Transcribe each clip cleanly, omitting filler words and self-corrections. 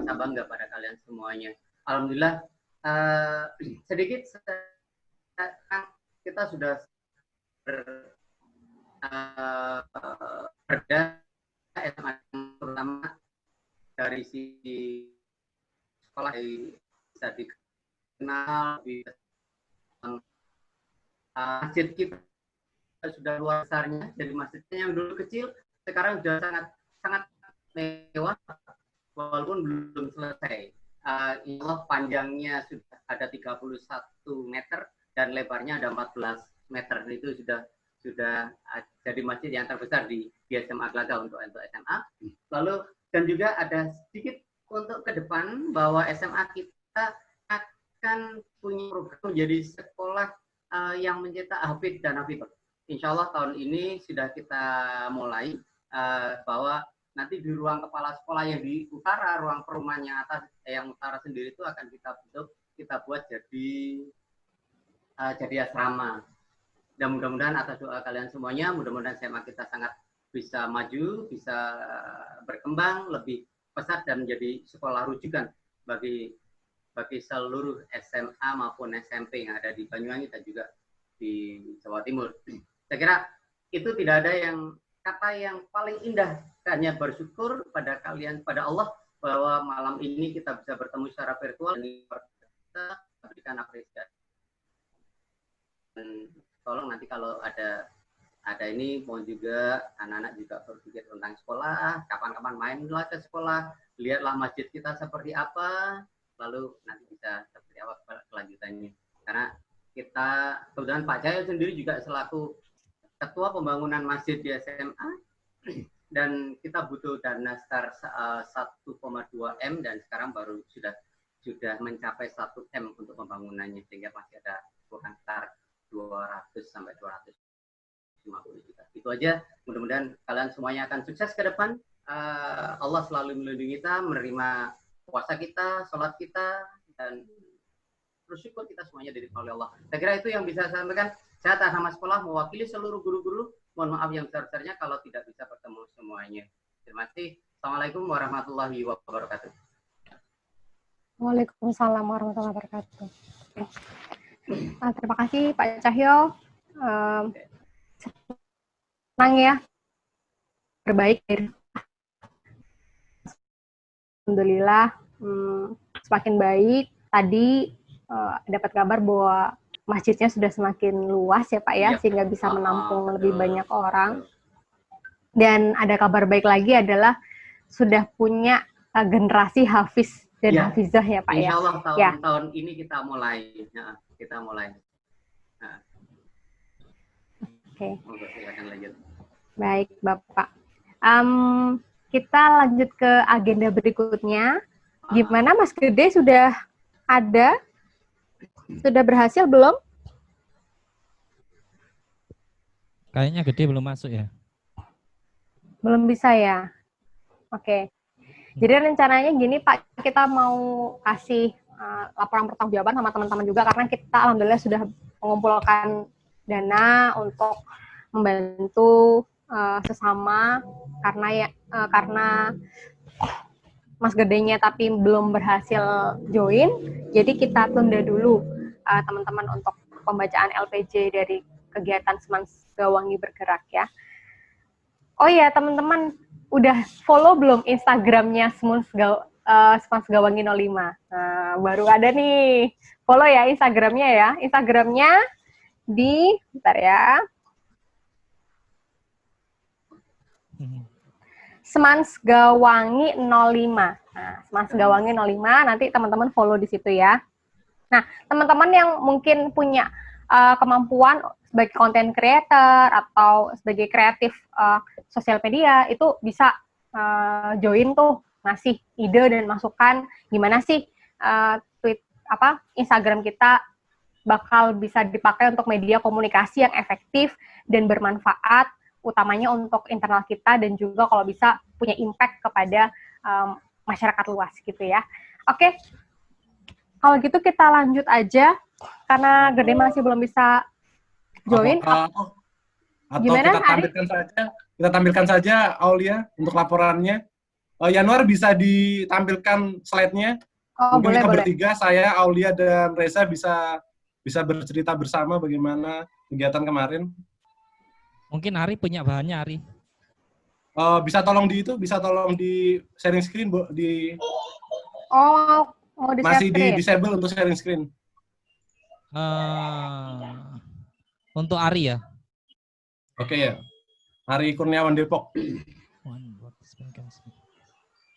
merasa bangga pada kalian semuanya. Alhamdulillah, sedikit kita sudah berda terutama dari sisi sekolah bisa dikenal, masjid kita sudah luar besarnya, jadi masjidnya yang dulu kecil sekarang sudah sangat mewah walaupun belum selesai. Insya Allah panjangnya sudah ada 31 meter dan lebarnya ada 14 meter. Itu sudah jadi masjid yang terbesar di SMA Gelaga untuk SMA. Lalu dan juga ada sedikit untuk ke depan bahwa SMA kita akan punya program menjadi sekolah yang mencetak hafid dan hafidhah. Insya Allah tahun ini sudah kita mulai bahwa nanti di ruang kepala sekolah yang di utara, ruang perumahan yang atas, yang utara sendiri itu akan kita buat jadi asrama. Dan mudah-mudahan atas doa kalian semuanya, mudah-mudahan SMA kita sangat bisa maju, bisa berkembang lebih pesat dan menjadi sekolah rujukan bagi seluruh SMA maupun SMP yang ada di Banyuwangi dan juga di Jawa Timur. Saya kira itu tidak ada kata yang paling indah, hanya bersyukur pada kalian, pada Allah bahwa malam ini kita bisa bertemu secara virtual dan kita berikan apresiasi. Dan tolong nanti kalau ada ini, mohon juga anak-anak juga berpikir tentang sekolah, kapan-kapan mainlah ke sekolah, lihatlah masjid kita seperti apa, lalu nanti bisa seperti apa kelanjutannya. Karena kita, kebetulan Pak Jaya sendiri juga selaku Ketua Pembangunan Masjid di SMA, dan kita butuh dana start 1,2 M dan sekarang baru sudah mencapai 1 M untuk pembangunannya, sehingga masih ada kurang start 200 sampai 250 juta. Itu aja, mudah-mudahan kalian semuanya akan sukses ke depan. Allah selalu melindungi kita, menerima puasa kita, sholat kita, dan bersyukur kita semuanya diterima oleh Allah. Saya kira itu yang bisa saya sampaikan. Saya atas nama sekolah mewakili seluruh guru-guru, mohon maaf yang besar-besarnya kalau tidak bisa bertemu semuanya. Terima kasih. Assalamualaikum warahmatullahi wabarakatuh. Waalaikumsalam warahmatullahi wabarakatuh. Terima kasih Pak Cahyo. Senang ya, terbaik dari alhamdulillah semakin baik. Tadi dapat kabar bahwa masjidnya sudah semakin luas ya Pak ya, sehingga bisa menampung lebih banyak orang. Dan ada kabar baik lagi adalah sudah punya generasi hafiz dan hafizah ya Pak ya. Insya Allah tahun ini kita mulai. Oke. Baik Bapak. Kita lanjut ke agenda berikutnya. Gimana Mas Gede, sudah ada? Sudah berhasil belum? Kayaknya Gede belum masuk ya. Belum bisa ya? Oke. Jadi rencananya gini Pak, kita mau kasih laporan pertanggungjawaban sama teman-teman juga, karena kita alhamdulillah sudah mengumpulkan dana untuk membantu sesama, karena Mas Gedenya tapi belum berhasil join, jadi kita tunda dulu teman-teman untuk pembacaan LPJ dari kegiatan Semans Gawangi Bergerak ya. Oh ya teman-teman, udah follow belum Instagramnya Semans Gawangi 05? Nah, baru ada nih, follow ya Instagramnya ya. Instagramnya di, bentar ya, Semans Gawangi 05. Nah, Semans Gawangi 05, nanti teman-teman follow di situ ya. Nah, teman-teman yang mungkin punya kemampuan sebagai content creator atau sebagai kreatif sosial media, itu bisa join tuh, ngasih ide dan masukan gimana sih Instagram kita bakal bisa dipakai untuk media komunikasi yang efektif dan bermanfaat, utamanya untuk internal kita dan juga kalau bisa punya impact kepada masyarakat luas gitu ya. Oke, kalau gitu kita lanjut aja karena Gede masih belum bisa join. Atau gimana, kita tampilkan saja Aulia untuk laporannya. Yanuar bisa ditampilkan slide-nya. Oh, Mungkin boleh, kita boleh. bertiga, saya, Aulia, dan Reza bisa bercerita bersama bagaimana kegiatan kemarin. Mungkin Ari punya bahannya, Ari. Bisa tolong di sharing screen, Bu, Oh, mau masih di di-share. disable untuk sharing screen. Untuk Ari ya. Oke ya. Ari Kurniawan Depok.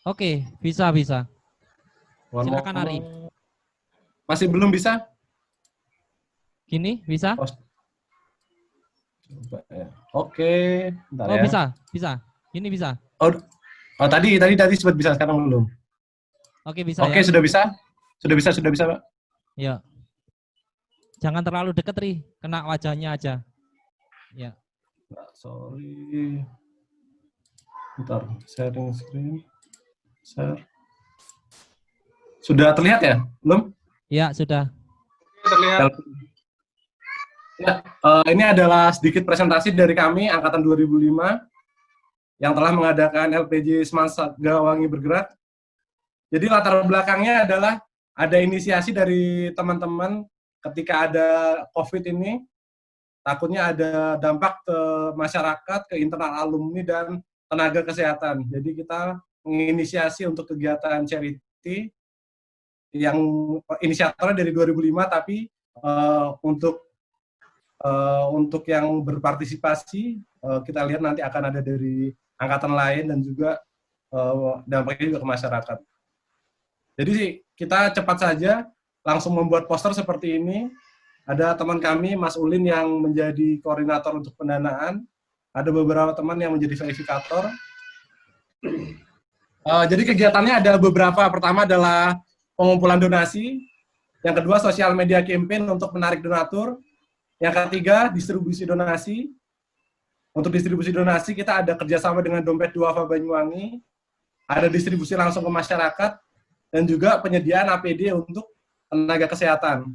Oke, bisa. Silakan Ari. Masih belum bisa? Gini, bisa? Coba ya. Oke, bentar Oh, ya. bisa. Gini bisa. Oh, tadi sempat bisa, sekarang belum. Oke, bisa Oke, ya. sudah bisa, Pak. Ya. Jangan terlalu dekat, Ri. Kena wajahnya aja. Ya. Sorry. Bentar, sharing screen. Share. Sudah terlihat ya? Belum? Ya, sudah. Terlihat. Ya, ini adalah sedikit presentasi dari kami, Angkatan 2005, yang telah mengadakan LPJ Semansa Gawangi Bergerak. Jadi latar belakangnya adalah ada inisiasi dari teman-teman ketika ada COVID ini, takutnya ada dampak ke masyarakat, ke internal alumni, dan tenaga kesehatan. Jadi kita menginisiasi untuk kegiatan charity yang inisiatornya dari 2005, tapi untuk yang berpartisipasi, kita lihat nanti akan ada dari angkatan lain dan juga dampaknya juga ke masyarakat. Jadi kita cepat saja langsung membuat poster seperti ini. Ada teman kami, Mas Ulin, yang menjadi koordinator untuk pendanaan. Ada beberapa teman yang menjadi verifikator. Jadi kegiatannya ada beberapa. Pertama adalah pengumpulan donasi. Yang kedua, sosial media campaign untuk menarik donatur. Yang ketiga, distribusi donasi. Untuk distribusi donasi, kita ada kerjasama dengan Dompet Duafa Banyuwangi. Ada distribusi langsung ke masyarakat. Dan juga penyediaan APD untuk tenaga kesehatan.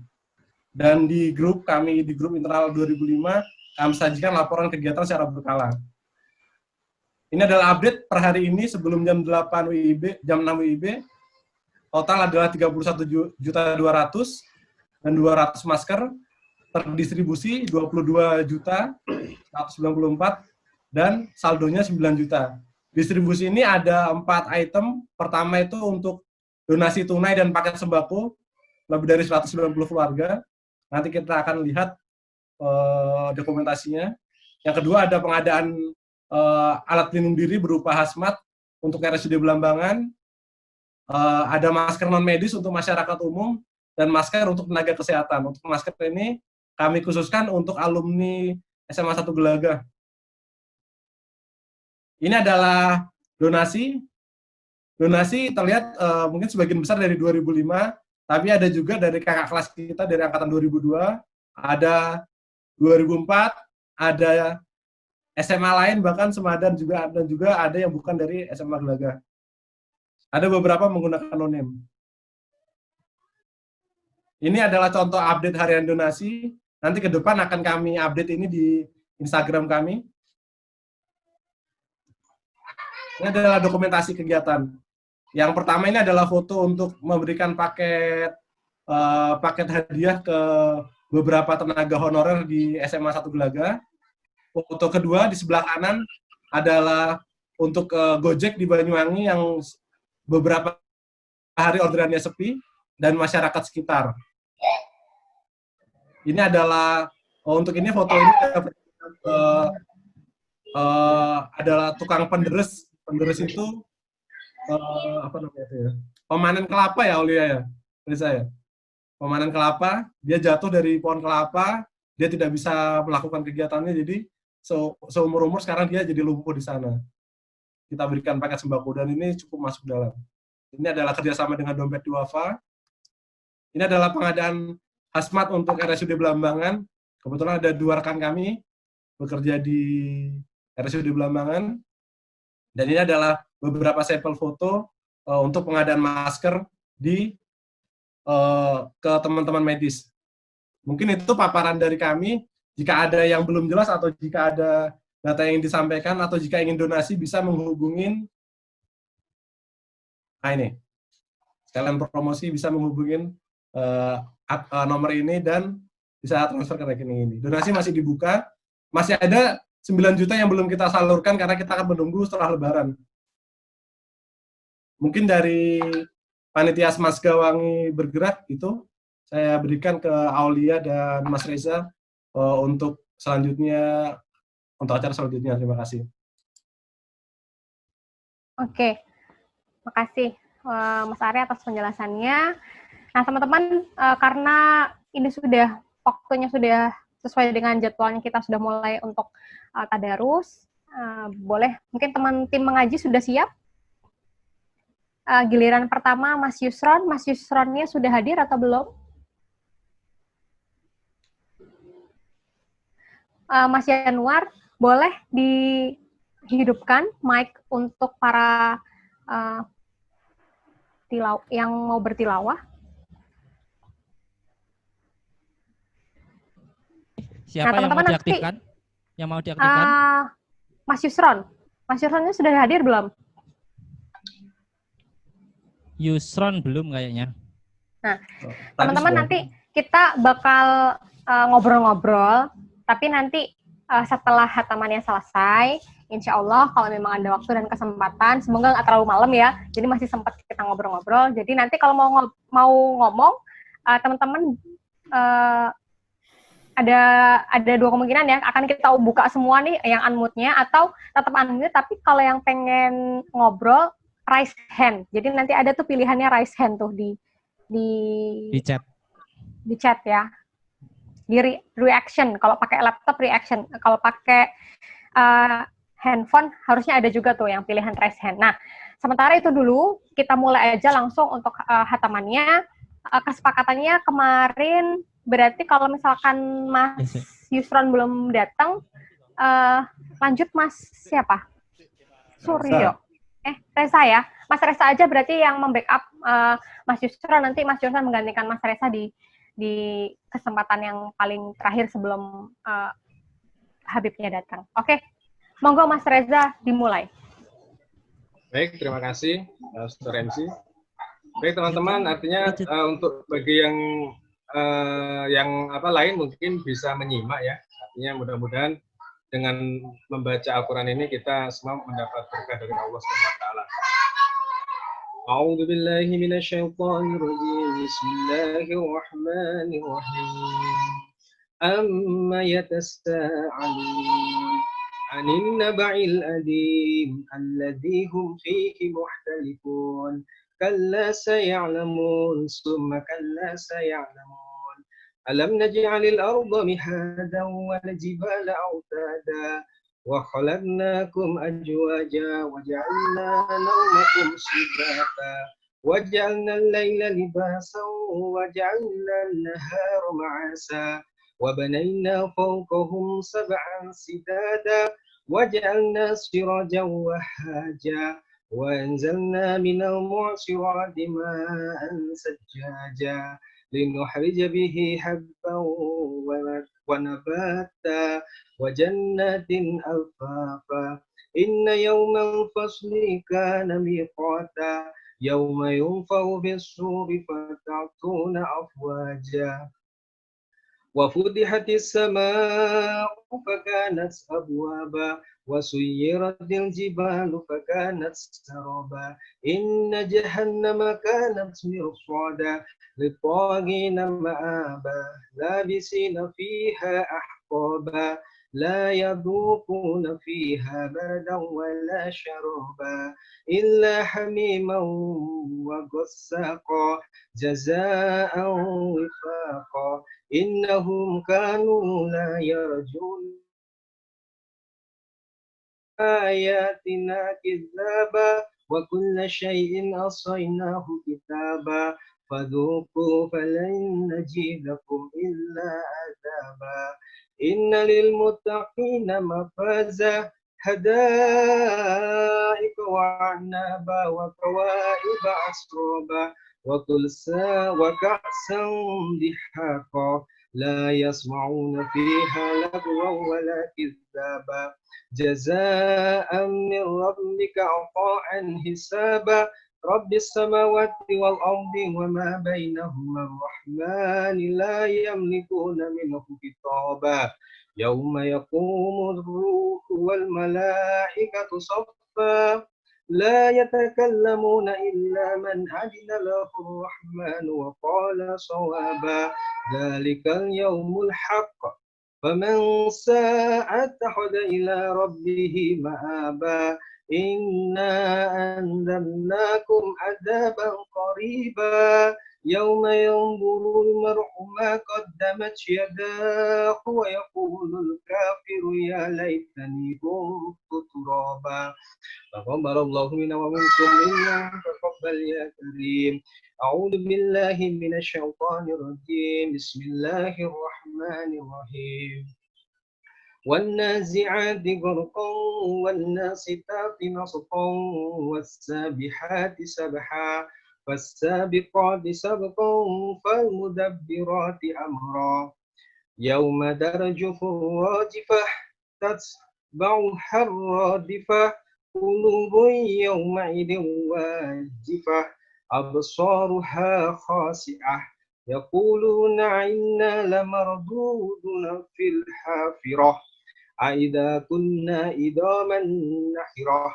Dan di grup internal 2005, kami sajikan laporan kegiatan secara berkala. Ini adalah update per hari ini sebelum jam 8 WIB, jam 6 WIB. Total adalah 31.200.000 dan 200 masker, terdistribusi 22.194 dan saldonya 9 juta. Distribusi ini ada 4 item. Pertama itu untuk donasi tunai dan paket sembako lebih dari 190 keluarga. Nanti kita akan lihat dokumentasinya. Yang kedua ada pengadaan alat pelindung diri berupa hazmat untuk RSUD Belambangan. Ada masker non medis untuk masyarakat umum dan masker untuk tenaga kesehatan. Untuk masker ini kami khususkan untuk alumni SMA 1 Gelagah. Ini adalah donasi. Donasi terlihat mungkin sebagian besar dari 2005, tapi ada juga dari kakak kelas kita dari angkatan 2002, ada 2004, ada SMA lain bahkan Semadan juga, dan juga ada yang bukan dari SMA Gelagah. Ada beberapa menggunakan non-name. Ini adalah contoh update harian donasi. Nanti ke depan akan kami update ini di Instagram kami. Ini adalah dokumentasi kegiatan. Yang pertama ini adalah foto untuk memberikan paket hadiah ke beberapa tenaga honorer di SMA 1 Gelagah. Foto kedua di sebelah kanan adalah untuk Gojek di Banyuwangi yang beberapa hari orderannya sepi dan masyarakat sekitar. Ini adalah untuk ini foto ini adalah tukang penderes. Penderes itu apa namanya itu ya? Pemanen kelapa ya, Aulia ya, dari saya. Pemanen kelapa, dia jatuh dari pohon kelapa, dia tidak bisa melakukan kegiatannya, jadi seumur-umur sekarang dia jadi lumpuh di sana. Kita berikan paket sembako dan ini cukup masuk dalam. Ini adalah kerjasama dengan Dompet Duafa. Ini adalah pengadaan hazmat untuk RSUD Belambangan. Kebetulan ada 2 rekan kami bekerja di RSUD Belambangan. Dan ini adalah beberapa sampel foto untuk pengadaan masker ke teman-teman medis. Mungkin itu paparan dari kami. Jika ada yang belum jelas atau jika ada data yang disampaikan atau jika ingin donasi bisa menghubungin Nah ini, sekalian promosi bisa menghubungin nomor ini dan bisa transfer ke rekening ini. Donasi masih dibuka, masih ada 9 juta yang belum kita salurkan karena kita akan menunggu setelah Lebaran. Mungkin dari Panitia Smasga Wangi Bergerak itu saya berikan ke Aulia dan Mas Reza untuk selanjutnya, untuk acara selanjutnya. Terima kasih. Oke, makasih Mas Arya atas penjelasannya. Nah, teman-teman, karena ini sudah waktunya sudah sesuai dengan jadwalnya, kita sudah mulai untuk tadarus. Boleh, mungkin teman tim mengaji sudah siap? Giliran pertama Mas Yusron. Mas Yusronnya sudah hadir atau belum? Mas Yanuar, boleh dihidupkan mic untuk para yang mau bertilawah? Siapa yang mau diaktifkan? Yang mau diaktifkan? Mas Yusron. Mas Yusronnya sudah hadir belum? Yusron belum kayaknya. Nah, teman-teman nanti kita bakal ngobrol-ngobrol, tapi nanti setelah hatamannya selesai, insya Allah kalau memang ada waktu dan kesempatan, semoga nggak terlalu malam ya, jadi masih sempat kita ngobrol-ngobrol. Jadi nanti kalau mau ngomong, teman-teman ada dua kemungkinan ya, akan kita buka semua nih yang unmute-nya, atau tetap unmute, tapi kalau yang pengen ngobrol, raise hand. Jadi nanti ada tuh pilihannya raise hand tuh di chat ya. Di reaction, kalau pakai laptop reaction, kalau pakai handphone harusnya ada juga tuh yang pilihan raise hand. Nah, sementara itu dulu kita mulai aja langsung untuk hatamannya. Kesepakatannya kemarin berarti kalau misalkan Mas Yusron belum datang, lanjut Mas siapa? Suryo. Reza ya. Mas Reza aja berarti yang membackup Mas Yusron, nanti Mas Yusron menggantikan Mas Reza di kesempatan yang paling terakhir sebelum Habibnya datang. Oke. Monggo Mas Reza dimulai. Baik, terima kasih Saudara MC. Baik teman-teman, artinya untuk bagi yang lain mungkin bisa menyimak ya. Artinya mudah-mudahan dengan membaca Al-Quran ini kita semua mendapat berkah dari Allah SWT. A'udzu billahi minasyaitonir rajim. Bismillahirrahmanirrahim. Amma yatasa'alun 'anil naba'il adim alladzi hum fihi mukhtalifun. Kalla saya'lamun, summa kalla saya'lamun. Alam naj'alil arda mihadan wal jibala awtada wa khalaqnakum azwaja wa ja'alna nawmakum subata wa ja'alna al-laila libasan wa ja'alna an-nahara ma'asa wa banayna fawqahum sab'an sidada wa ja'alna sirajan wahaja wa anzalna minal mu'sirati ma'an sajjaja لنخرج به حبا ونباتا وجنات ألفافا إن يوم الفصل كان ميقاتا يوم ينفخ في الصور فتأتون أفواجا وفتحت السماء فكانت أبوابا وسيرت الجبال فكانت سرابا إن جهنم كانت مرصادا للطاغين مآبا لابسين فيها أحقابا لا يذوقون فيها بردا ولا شرابا إلا حميما وغساقا جزاء وفاقا إنهم كانوا لا يرجون آياتنا كذابا وكل شيء أحصيناه كتابا فذوقوا فلن نجيدكم إلا عذابا إن للمتقين مفازا حدائق وعنابا وكواعب أترابا وكأسا دحاقا لا يسمعون فيها لغوا ولا كذابا جزاء من ربك عطاء حسابا رب السماوات والأرض وما بينهما الرحمن لا يملكون منه خطابا يوم يقوم الروح والملائكة صفا لا يتكلمون إلا من أذن له الرحمن وقال صوابا ذلك اليوم الحق فمن شاء اتخذ إلى ربه مآبا إنا أنذرناكم عذابا قريبا يوم ينظر المرء ما قدمت يداه ويقول الكافر يا ليتني كنت ترابا تقبل الله منا ومنكم إنا تقبل يا كريم أعوذ بالله من الشيطان الرجيم بسم الله الرحمن الرحيم والنازعات غرقا والناصفات نصفا والسابحات سبحا فالسابقات سبقا فالمدبرات أمرا يوم ترجف الراجفة تتبعها الرادفة قلوب يومئذ واجفة أبصارها خاشعة يقولون إنا لمردودون في الحافرة أإذا كنا عظاما نخرة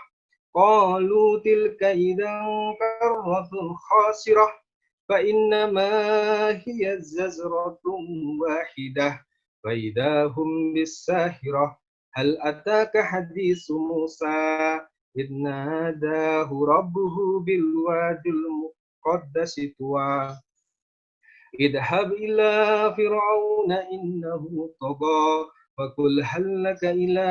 قالوا تلك إذا كرة خاسرة فإنما هي زجرة واحدة فإذا هم بالساهرة هل أتاك حديث موسى إذ ناداه ربه بالواد المقدس طوى اذهب إلى فرعون إنه طغى فقل هل لك إلى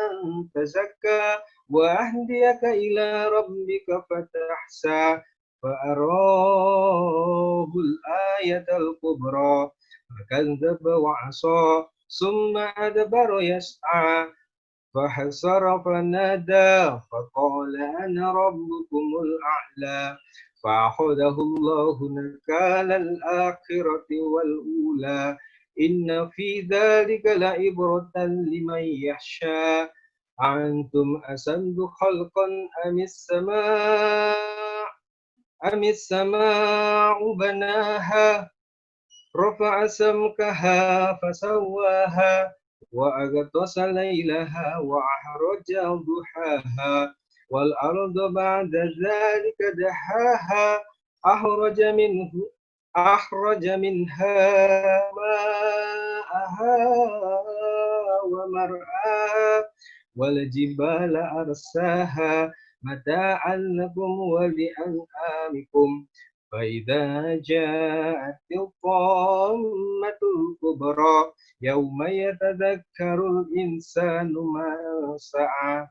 أن تزكى وأهديك إلى ربك فتحسى فأراه الآية الكبرى فكذب وعصى ثم أدبر يسعى فحشر فنادى فقال أنا ربكم الأعلى فأخذه الله نكال الآخرة والأولى إن في ذلك لعبرة لمن يخشى أنتم أشد خلقا أم السماء بناها رفع سمكها فسواها وأغطش ليلها وأخرج ضحاها والأرض بعد ذلك دحاها أخرج منها ماءها ومرعاها والجبال أرساها متاعا لكم ولأنعامكم فإذا جاءت الطامة الكبرى يوم يتذكر الإنسان ما سعى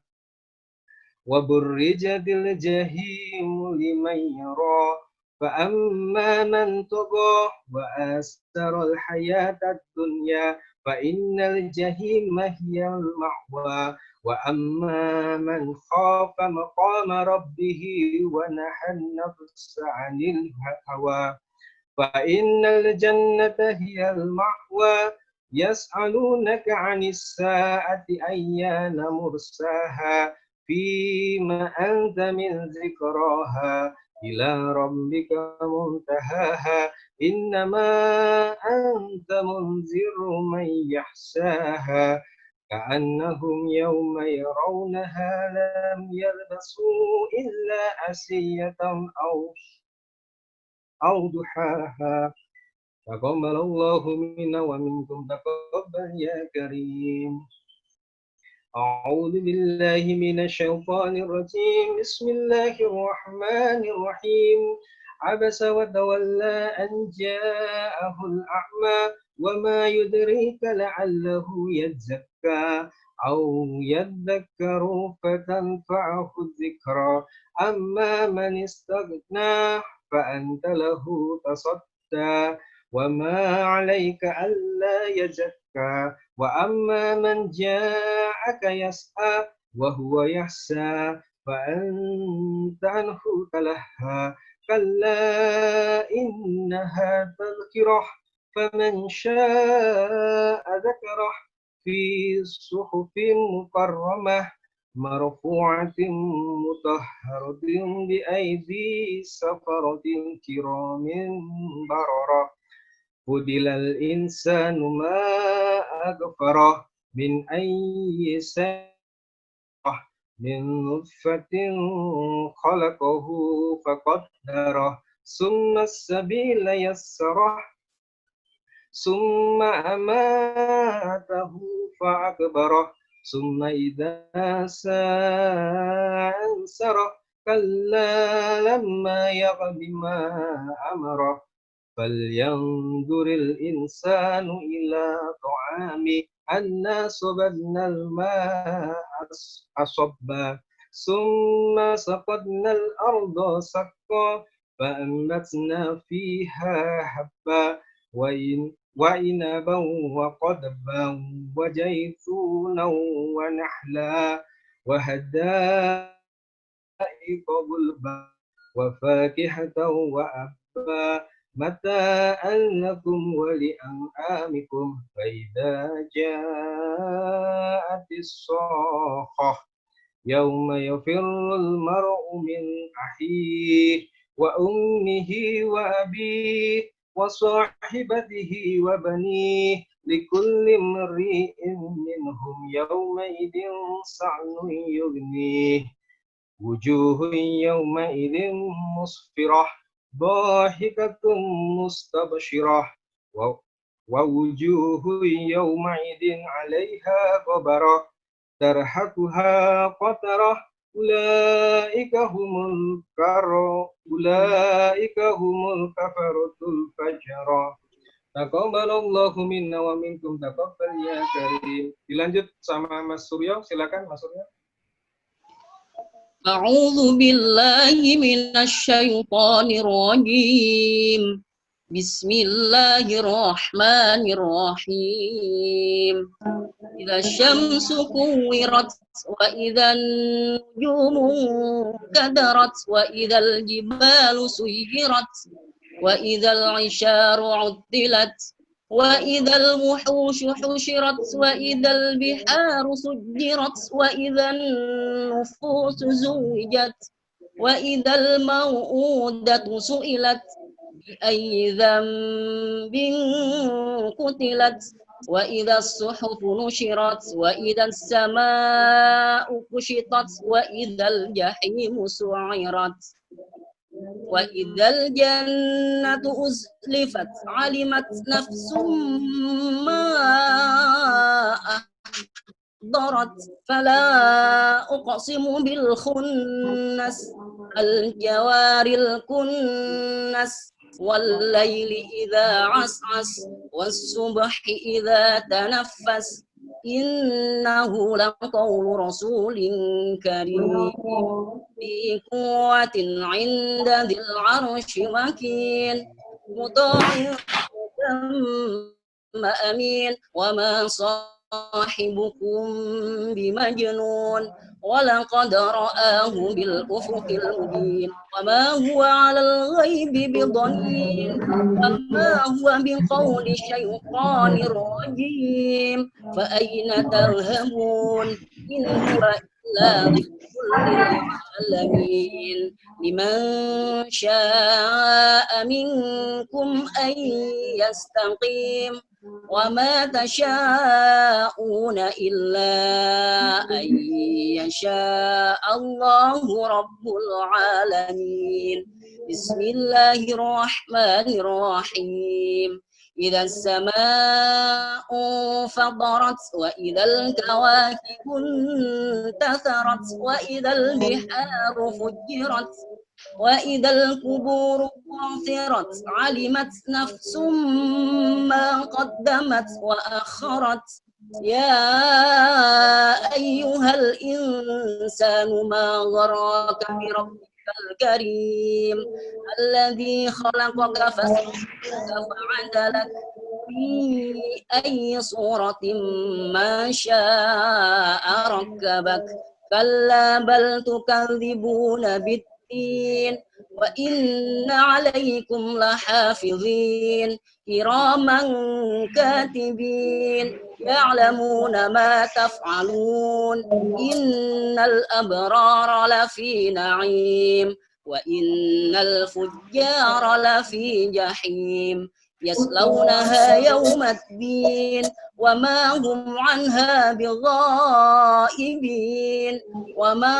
وبرزت الجحيم لمن يرى فأما من طغى وآثر الحياة الدنيا فإن الجحيم هي المأوى وأما من خاف مقام ربه ونهى النفس عن الهوى فإن الجنة هي المأوى يسألونك عن الساعة أيان مرساها فيما أنت من ذكراها إلى ربك منتهاها إنما أنت منذر من يخشاها كأنهم يوم يرونها لم يلبسوا إلا عشية أو ضحاها تقبل الله منا ومنكم تقبل يا كريم أعوذ بالله من الشيطان الرجيم بسم الله الرحمن الرحيم عبس وتولى أن جاءه الأعمى وما يدريك لعله يزكى أو يذكر فتنفعه الذكرى أما من استغنى فأنت له تصدى وما عليك ألا يزكى وأما من جاءك يسعى وهو يحسى فأنت عنه تلهى كلا إنها تذكرة فمن شاء ذكره في صحف مكرمة مرفوعة مطهرة بأيدي سفرة كرام بررة بدل الإنسان ما أغفره من أي سنة من نطفة خلقه فقدره ثم السبيل يسره ثم أماته فأكبره ثم إذا سأنسره كلا لما يقض ما أمره فلينظر الإنسان إلى طعامه أنا صببنا الماء صبا ثم سقطنا الأرض سقا فأنبتنا فيها حبا وعنبا وقضبا وزيتونا ونحلا وحدائق غلبا وفاكهة وأبا متاعا لكم ولأنعامكم فإذا جاءت الصاخة يوم يفر المرء من أخيه وأمه وأبيه وصاحبته وبنيه لكل امرئ منهم يومئذ شأن يغنيه وجوه يومئذ مسفرة ضاحكة مستبشرة ووجوه يومئذ عليها غبرة ترهقها قترة أولئك هم الكفرة الفجرة. Taqabbalallahu minna wa minkum taqabbal ya karim. Dilanjut sama Mas Suryo, silakan Mas Suryo. A'udzu billahi minasy syaithanir rajim. Bismillahirrahmanirrahim. Idza syamsu kuwirat wa idzan nujumu kadarat wa idzal jibalu suyirat wa idzal 'isharu 'uddilat wa idzal wuhushu hushirat wa idzal biharu sujjirat wa idzan nufusu zuwijat wa idzal mau'udatu su'ilat bi ayyi dzambin qutilat wa idzas suhufu nushirat wa idzas samaa'u kushitat wa idzal jahimu su'irat wa idzal jannatu uzlifat alimat nafsum ma ahdarat fala uqsimu bil khunnas al jawaril kunnas wal laili idza as'as was subhi idza tanaffas innahu laqawlu rasulin karim fi quwwatin 'inda dzil 'arsy makin muta'in thumma amin wa ma sahibukum bimajnun wa laqad ra'ahu bil ufuqil mubin wa ma huwa 'alal ghaibi bidhanin wa ma huwa biqawli syaitanir rajim fa ayna tarhabun in huwa illa dhikrun lil alamin liman syaa'a minkum ay yastaqim wa ma tasha'una illa ay yasha Allahu rabbul alamin. Bismillahirrahmanirrahim. إذا السماء فطرت وإذا الكواكب انتثرت وإذا البحار فجرت وإذا القبور بعثرت علمت نفس ما قدمت وأخرت يا أيها الإنسان ما غرك بربك الكريم الذي خلقك فسواك فعدلك في أي صورة ما شاء ركبك كلا بل تكذبون بالدين وإن عليكم لحافظين كراما كاتبين يعلمون ما تفعلون إن الأبرار لفي نعيم وإن الفجار لفي جحيم يصلونها يوم الدين وما هم عنها بغائبين وما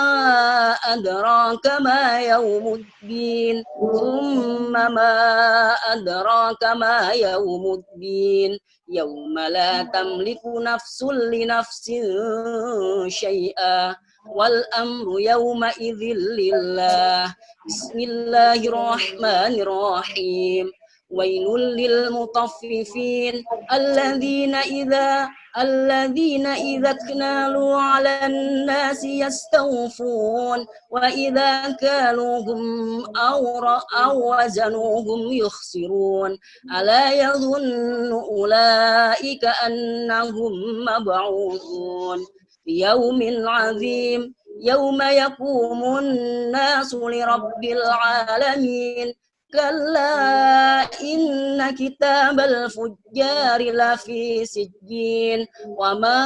أدراك ما يوم الدين ثم ما أدراك ما يوم الدين يوم لا تملك نفس لنفس شيئا والأمر يومئذ لله بسم الله الرحمن الرحيم ويل للمطففين الذين إذا اكتالوا على الناس يستوفون وإذا كالوهم أو وزنوهم يخسرون ألا يظن أولئك أنهم مبعوثون يوم عظيم يوم يقوم الناس لرب العالمين كلا إن كتاب الفجار لفي سجين وما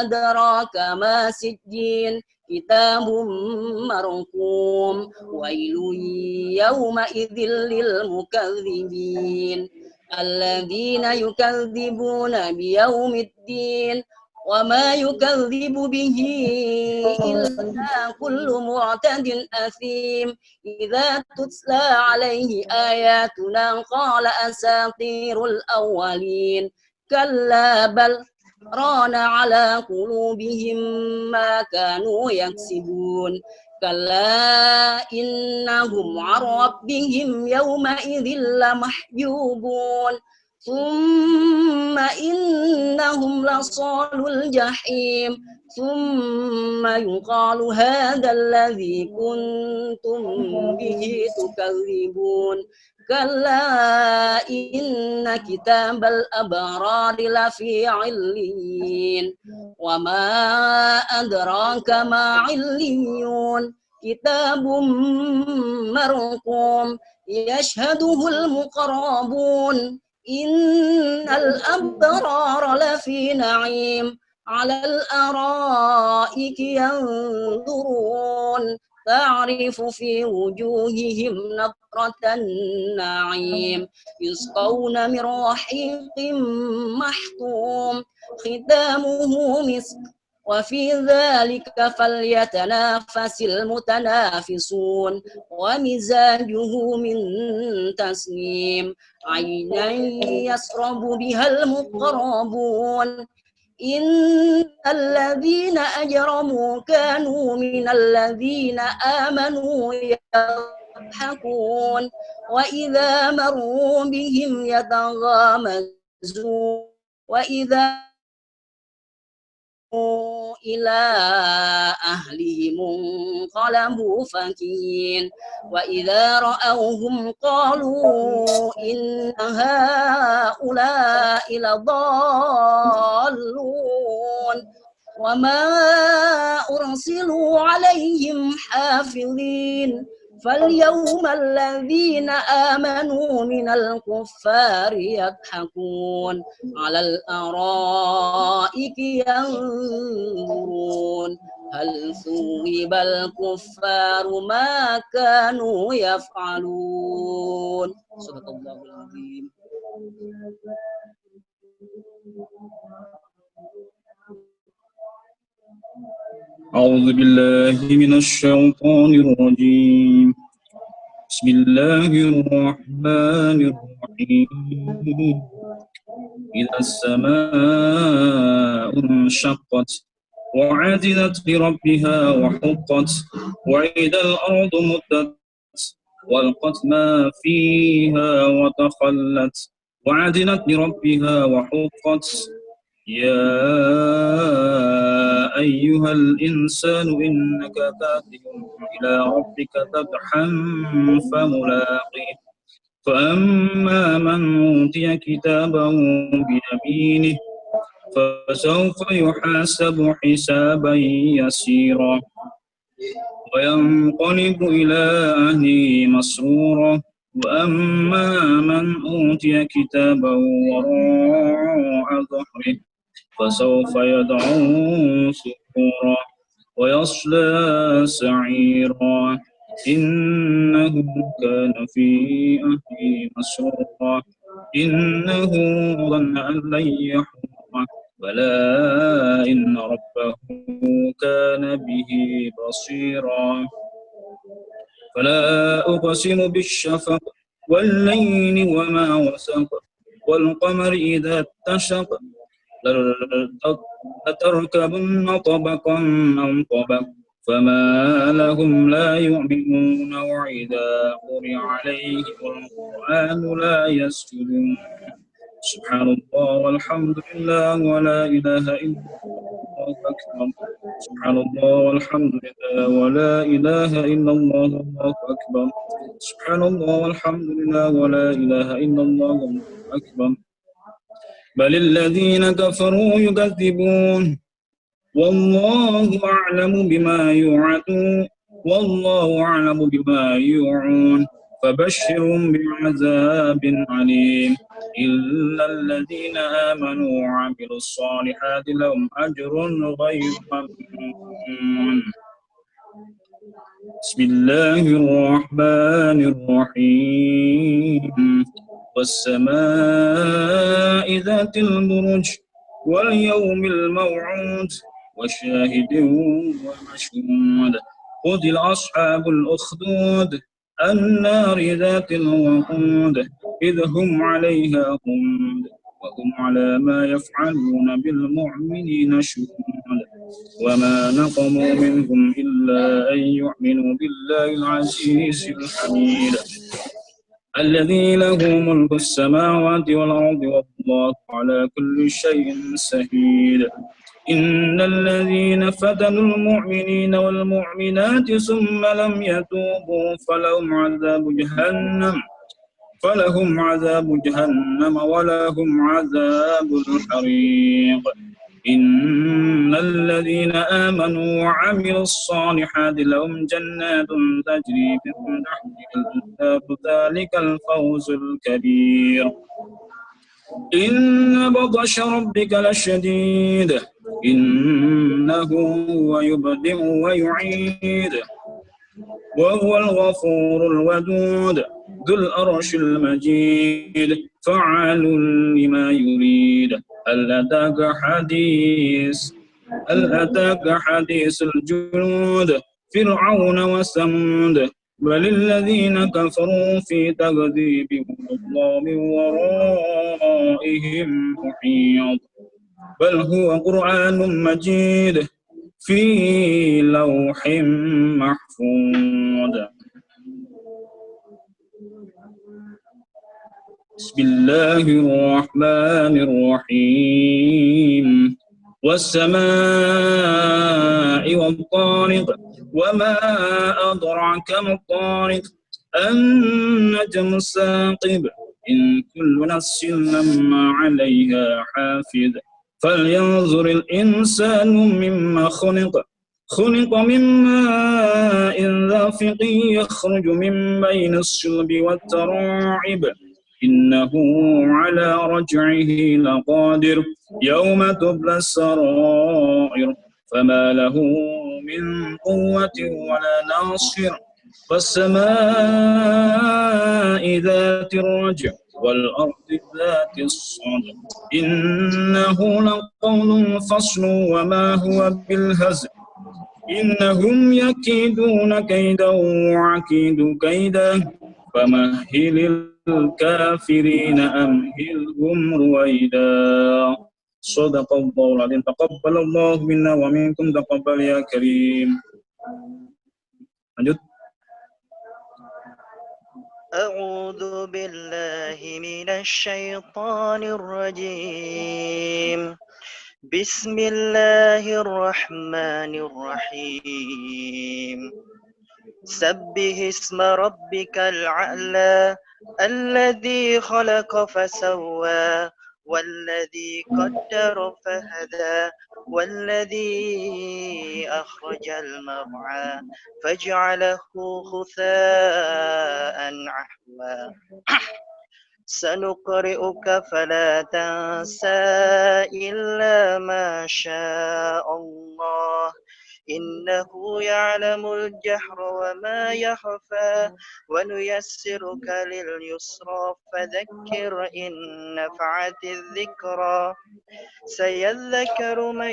أدراك ما سجين كتاب مرقوم ويل يومئذ للمكذبين الذين يكذبون بيوم الدين وما يكذب به إلا كل معتد أثيم إذا تتلى عليه آياتنا قال أساطير الأولين كلا بل ران على قلوبهم ما كانوا يكسبون كلا إنهم عن ربهم يومئذ لمحجوبون ثم إنهم لصالو الجحيم ثم يقال هذا الذي كنتم به تكذبون كلا إن كتاب الأبرار لفي عليين وما أدراك ما عليون كتاب مرقوم يشهده المقربون إن الأبرار لفي نعيم على الأرائك ينظرون تعرف في وجوههم نضرة النعيم يسقون من رحيق محتوم ختامه مسك وفي ذلك فليتنافس المتنافسون ومزاجه من تسنيم عينا يشرب بها المقربون إن الذين أجرموا كانوا من الذين آمنوا يضحكون وإذا مروا بهم يتغامزون وإذا إلى أهلهم انقلبوا فكين وإذا رأوهم قالوا إن هؤلاء لضالون وما أرسلوا عليهم حافظين فاليوم الذين آمنوا من الكفار يضحكون على الأرائك ينظرون هل ثوب الكفار ما كانوا يفعلون صدق الله العظيم. أعوذ بالله من الشيطان الرجيم بسم الله الرحمن الرحيم إذا السماء انشقت وعدلت لربها وحقت وإذا الأرض مدت والقت ما فيها وتخلت وعدلت لربها وحقت يا أيها الإنسان إنك كادح إلى ربك كدحا فملاقيه فأما من أوتي كتابه بيمينه فسوف يحاسب حسابا يسيرا وينقلب إلى أهله مسرورا وأما من أوتي كتابه وراء ظهره فسوف يدعو ثبورا ويصلى سعيرا إنه كان في أهله مسرورا إنه ظن أن لن يحور بلى إن ربه كان به بصيرا فلا أقسم بالشفق والليل وما وسق والقمر إذا اتسق لتركبن طبقا عن طبق فما لهم لا يؤمنون وإذا قرئ عليهم القرآن لا يسجدون سبحان الله والحمد لله ولا إله إلا الله أكبر سبحان الله والحمد لله ولا إله إلا الله الله أكبر سبحان الله والحمد لله ولا إله إلا الله الله أكبر بل الذين كفروا يكذبون والله أعلم بما يوعدون والله أعلم بما يوعون فبشرهم بعذاب أليم إلا الذين آمنوا وعملوا الصالحات لهم أجر غير ممنون بسم الله الرحمن الرحيم والسماء ذات البرج واليوم الموعود وشاهد ومشهود قتل أصحاب الأخدود النار ذات الوقود إذ هم عليها قعود وهم على ما يفعلون بالمؤمنين شهود وما نقموا منهم إلا أن يؤمنوا بالله العزيز الحميد الذي له ملك السماوات والأرض والله على كل شيء شهيد إن الذين فتنوا المؤمنين والمؤمنات ثم لم يتوبوا فلهم عذاب جهنم ولهم عذاب الحريق إن الذين آمنوا وعملوا الصالحات لهم جنات تجري من تحتها الأنهار ذلك الفوز الكبير إن بطش ربك لشديد إنه هو يبدئ ويعيد وهو الغفور الودود ذو الأرش المجيد فعال لما يريد هل أتاك حديث الجنود فرعون وثمود بل الذين كفروا في تكذيب والله من ورائهم محيط بل هو قرآن مجيد في لوح محفوظ بسم الله الرحمن الرحيم والسماء والطارق وما أدراك ما الطارق النجم الثاقب إن كل نفس لما عليها حافظ فلينظر الإنسان مما خلق من ماء دافق يخرج من بين الصلب والتراعب إنه على رجعه لقادر يوم تبلى السرائر فما له من قوة ولا ناصر والسماء ذات الرجع والأرض ذات الصدع إنه لقول فصل وما هو بالهزل إنهم يكيدون كيدا وأكيد كيدا فمهل الكافرين أمهلهم رويدا صدق الله العظيم تقبل الله منا ومنكم تقبل يا كريم. Lanjut. أعوذ بالله من الشيطان الرجيم بسم الله الرحمن الرحيم سبح اسم ربك الأعلى الذي خلق فسوى والذي قدر فهدى والذي أخرج المرعى فجعله غثاء أحوى سنقرئك فلا تنسى إلا ما شاء الله إنه يعلم الجهر وما يخفى ونيسرك لليسرى فذكر إن نفعت الذكرى سيذكر من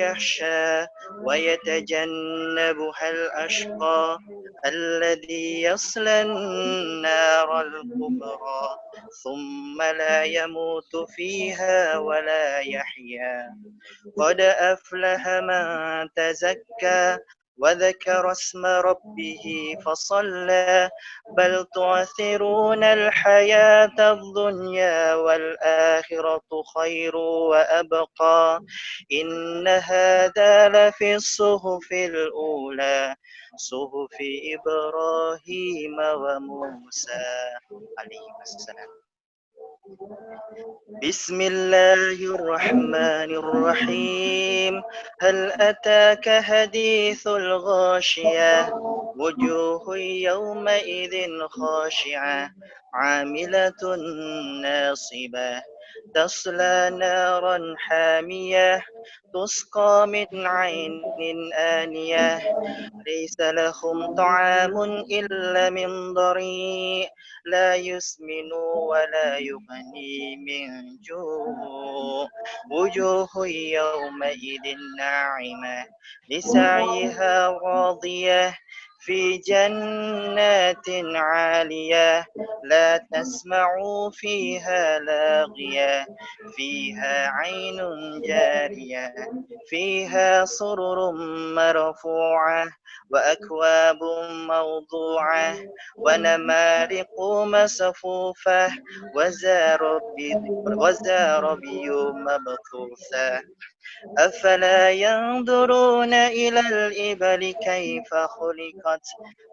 يخشى ويتجنبها الأشقى الذي يصلى النار الكبرى ثم لا يموت فيها ولا يحيا قد أفلح من تزكى وذكر اسم ربه فصلى بل تؤثرون الحياة الدنيا والآخرة خير وأبقى إن هذا لفي الصحف الأولى صحف إبراهيم وموسى عليه السلام بسم الله الرحمن الرحيم هل أتاك حديث الغاشية وجوه يومئذ خاشعة عاملة ناصبة تصلى نارا حامية تسقى من عين آنية ليس لهم طعام إلا من ضريع لا يسمن ولا يغني من جوع وجوه يومئذ ناعمة لسعيها راضية في جنات عالية لا تسمعوا فيها لاغية فيها عين جارية فيها سرر مرفوعة وأكواب موضوعة ونمارق مصفوفة وزاربي مبثوثة أفلا ينظرون إلى الإبل كيف خلقت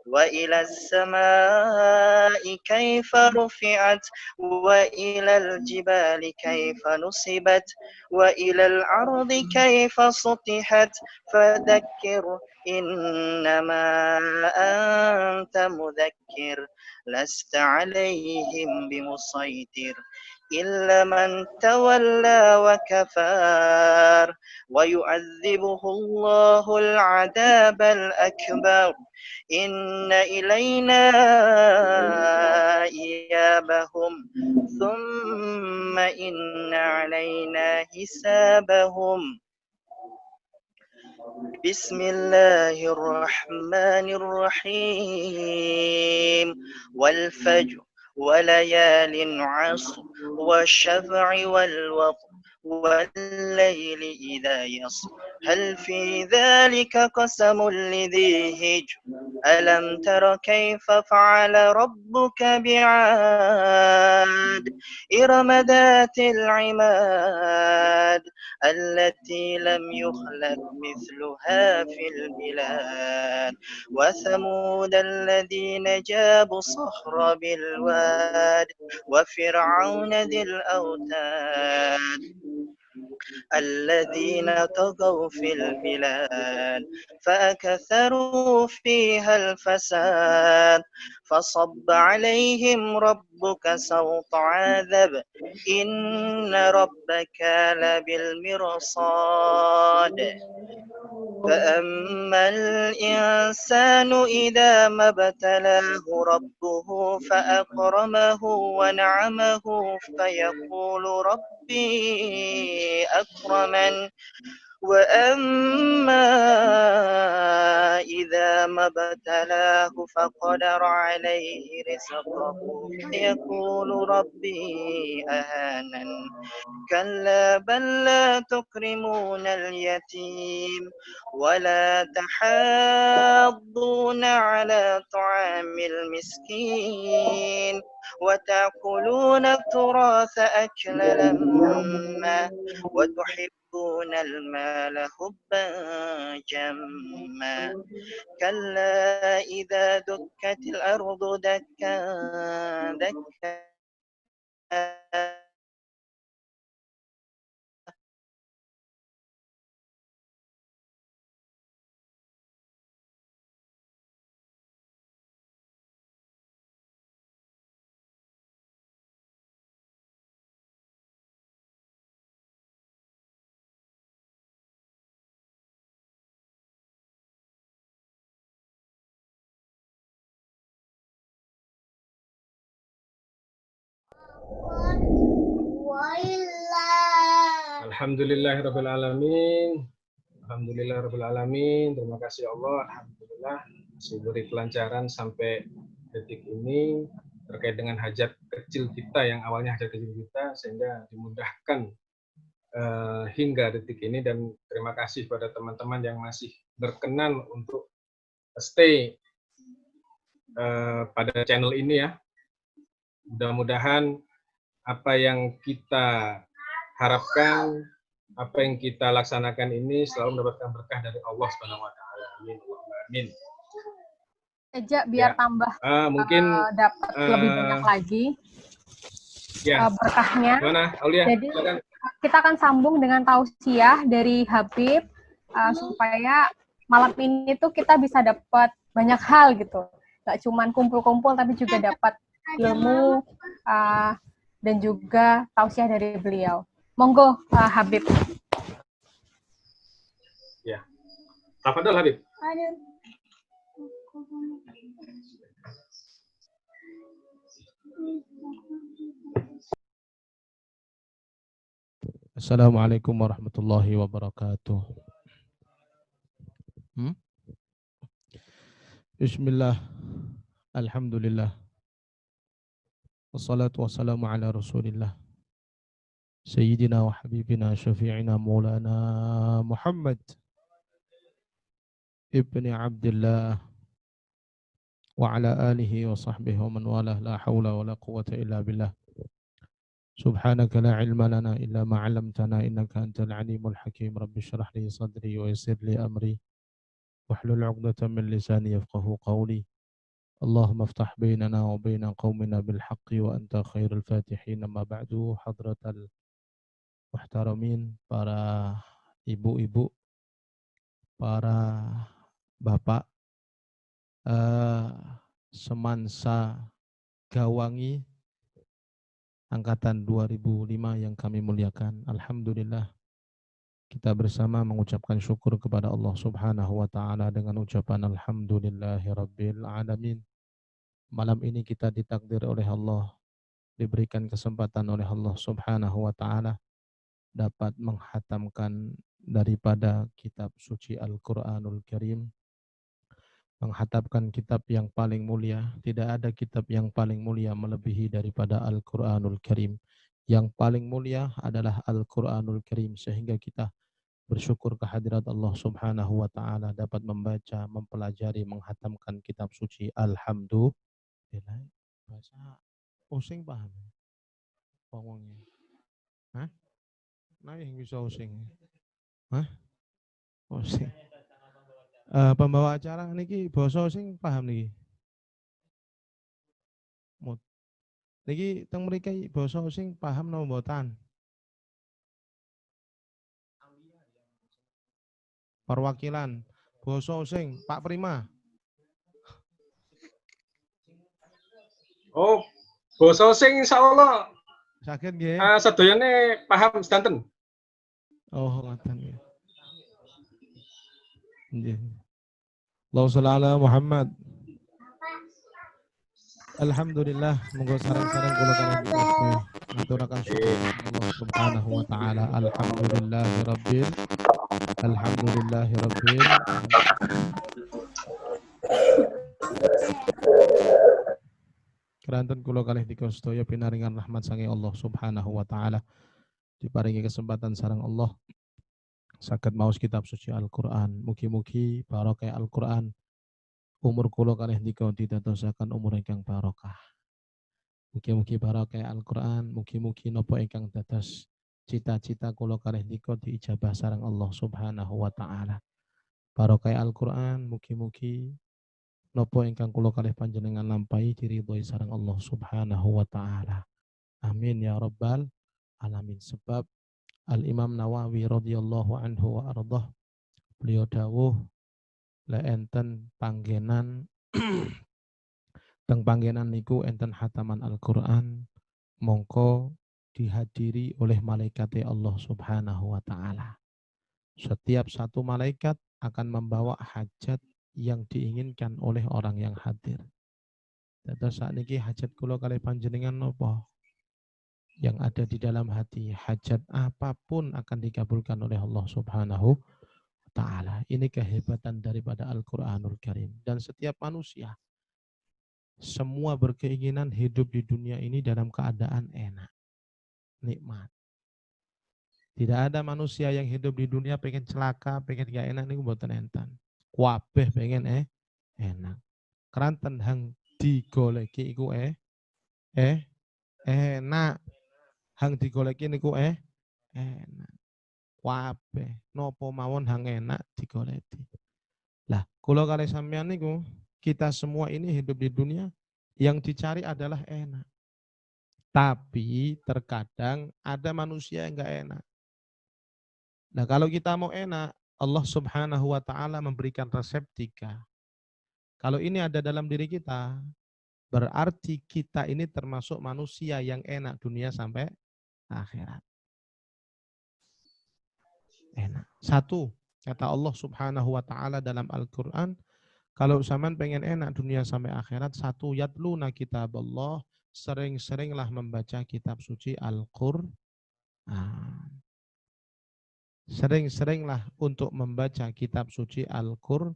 وإلى السماء كيف رفعت وإلى الجبال كيف نصبت وإلى الأرض كيف سطحت فذكر إنما أنت مذكر لست عليهم بمسيطر إلا من تولى وكفر ويعذبه الله العذاب الأكبر إن إلينا إيابهم ثم إن علينا حسابهم بسم الله الرحمن الرحيم والفجر وليال عشر والشفع والوتر والليل إذا يسر هل في ذلك قسم لذي هجر ألم تر كيف فعل ربك بعاد إرم ذات العماد التي لم يخلق مثلها في البلاد وثمود الذين جابوا الصخر بالواد وفرعون ذي الأوتاد الذين طغوا في البلاد فأكثروا فيها الفساد فصب عليهم ربك سوط عذاب إن ربك لبالمرصاد فأما الإنسان إذا ما ابتلاه ربه فأكرمه ونعمه فيقول ربي أكرمن وأما إذا ما ابتلاه فقدر عليه رزقه فيقول ربي أهانن كلا بل لا تكرمون اليتيم ولا تحاضون على طعام المسكين وتأكلون التراث أكلا لما وتحبون المال حبا جما كلا إذا دكت الأرض دكا دكا Alhamdulillahirrabbilalamin. Alhamdulillahirrabbilalamin. Terima kasih Allah. Alhamdulillah masih beri kelancaran sampai detik ini terkait dengan hajat kecil kita yang awalnya hajat kecil kita sehingga dimudahkan hingga detik ini, dan terima kasih pada teman-teman yang masih berkenan untuk stay pada channel ini ya. Mudah-mudahan apa yang kita harapkan, apa yang kita laksanakan ini selalu mendapatkan berkah dari Allah Subhanahu wa taala. Amin. Amin. Eja biar tambah mungkin dapat lebih banyak lagi berkahnya. Mana, Aulia? Jadi kita akan sambung dengan tausiah dari Habib supaya malam ini tuh kita bisa dapat banyak hal gitu. Gak cuman kumpul-kumpul tapi juga dapat ilmu dan juga tausiah dari beliau. Monggo Habib. Ya. Tafadhol Habib. Assalamualaikum warahmatullahi wabarakatuh. Bismillah, alhamdulillah, wassalatu wassalamu ala rasulillah, sayyidina wa habibina syafi'ina maulana Muhammad ibni Abdullah wa ala alihi wa sahbihi wa man walah, la hawla wa la quwwata illa billah. Subhanaka la ilma lana illa ma 'allamtana innaka antal alimul hakim. Rabbi shrah li sadri wa yassir li amri wahlul 'uqdatam min lisani yafqahu qawli. Allahumma iftah bainana wa baina qaumina bil haqqi wa anta khairul fatihin. Amma ba'du, hadratal muhtaramin, para ibu-ibu, para bapak, semansa Gawangi angkatan 2005 yang kami muliakan. Alhamdulillah, kita bersama mengucapkan syukur kepada Allah Subhanahu wa taala dengan ucapan alhamdulillahirabbil alamin. Malam ini kita ditakdir oleh Allah, diberikan kesempatan oleh Allah Subhanahu wa taala dapat menghatamkan daripada kitab suci Al-Qur'anul Karim. Menghatamkan kitab yang paling mulia. Tidak ada kitab yang paling mulia melebihi daripada Al-Qur'anul Karim. Yang paling mulia adalah Al-Qur'anul Karim, sehingga kita bersyukur kehadirat Allah Subhanahu wa taala dapat membaca, mempelajari, menghatamkan kitab suci. Alhamdulillah. Bahasa using paham? Ngomongnya. Hah? Nah, yang bisa using. Hah? Using. Pembawa acara niki basa sing paham niki. Niki teng mriki basa sing paham napa mboten? Perwakilan basa sing Pak Prima. Oh, basa sing insyaallah Saged nggih. Sedayane paham sedanten. Oh, ngoten nggih. Nggih. Allahumma shalli ala Muhammad. Alhamdulillah, monggo sareng-sareng kula kalian ngaturaken syukur Allah Subhanahu wa taala. Alhamdulillahirabbil keranten kula kalih dika sedaya pinaringan rahmat saking Allah Subhanahu wa taala. Diparingi kesempatan sareng Allah saged maos kitab suci Al-Qur'an. Mugi-mugi barokah Al-Qur'an umur kula kalih dika didadosaken umur ingkang barokah. Mugi-mugi barokah Al-Qur'an, mugi-mugi napa ingkang dados cita-cita kula kalih dika diijabah sareng Allah Subhanahu wa taala. Barokah Al-Qur'an, mugi-mugi napa ingkang kula kalih panjenengan lampahi diridhoi sareng Allah Subhanahu wa taala. Amin ya rabbal alamin. Sebab Al-Imam Nawawi radhiyallahu anhu wa ardhah, beliau dawuh la enten panggenan teng panggenan niku enten hataman Al-Qur'an mongko dihadiri oleh malaikat Allah Subhanahu wa taala. Setiap satu malaikat akan membawa hajat yang diinginkan oleh orang yang hadir. Dados sakniki hajat kula kalih panjenengan napa? yang ada di dalam hati, hajat apapun akan dikabulkan oleh Allah Subhanahu wa Ta'ala. Ini kehebatan daripada Al-Quranul Karim. Dan setiap manusia, semua berkeinginan hidup di dunia ini dalam keadaan enak, nikmat. Tidak ada manusia yang hidup di dunia pengen celaka, pengen gak enak, ini mboten enten. Kabeh pengen enak. Keranten hang digoleki iku enak. Hang digoleki niku enak. Kabeh nopo mawon hang enak digoleki. Lah, kula kali sampean niku, kita semua ini hidup di dunia yang dicari adalah enak. Tapi terkadang ada manusia yang enggak enak. Nah, kalau kita mau enak, Allah Subhanahu wa Ta'ala memberikan resep 3. Kalau ini ada dalam diri kita, berarti kita ini termasuk manusia yang enak dunia sampai akhirat. Enak. 1, kata Allah Subhanahu wa Ta'ala dalam Al-Quran, kalau sampean pengen enak dunia sampai akhirat, 1, yatluna kitab Allah, sering-seringlah membaca kitab suci Al-Quran. Sering-seringlah untuk membaca kitab suci Al-Quran.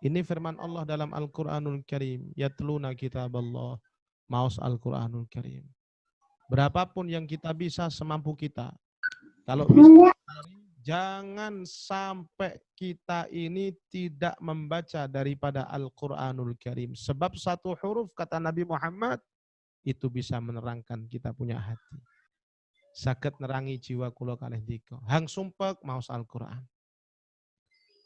Ini firman Allah dalam Al-Quranul Karim. Yatluna kitab Allah, maus Al-Quranul Karim. Berapapun yang kita bisa semampu kita. Kalau bisa, jangan sampai kita ini tidak membaca daripada Al-Quranul Karim. Sebab 1 huruf kata Nabi Muhammad itu bisa menerangkan kita punya hati. Saged nerangi jiwa kula kalih dika. Hang sumpek maos Al-Qur'an.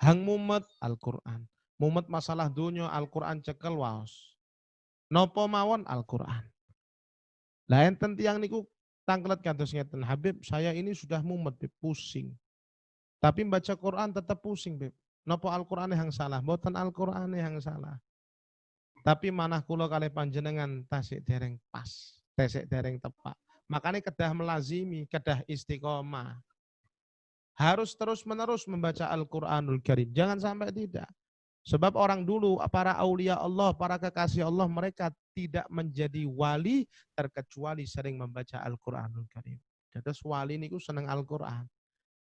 Hang mumet Al-Qur'an. Mumet masalah dunya Al-Qur'an cekel waos. Napa mawon Al-Qur'an. Lah enten tiyang niku tanglet kados ngeten, Habib, saya ini sudah mumet, Beb, pusing. Tapi baca Quran tetap pusing, Beb. Napa Al-Qur'ane hang salah? Mboten Al-Qur'ane hang salah. Tapi manah kula kalih panjenengan tasik dereng pas, tasik dereng tepak. Makanya kedah melazimi, kedah istiqomah. Harus terus-menerus membaca Al-Quranul Karim. Jangan sampai tidak. Sebab orang dulu, para aulia Allah, para kekasih Allah, mereka tidak menjadi wali terkecuali sering membaca Al-Quranul Karim. Jadi wali niku seneng Al-Quran.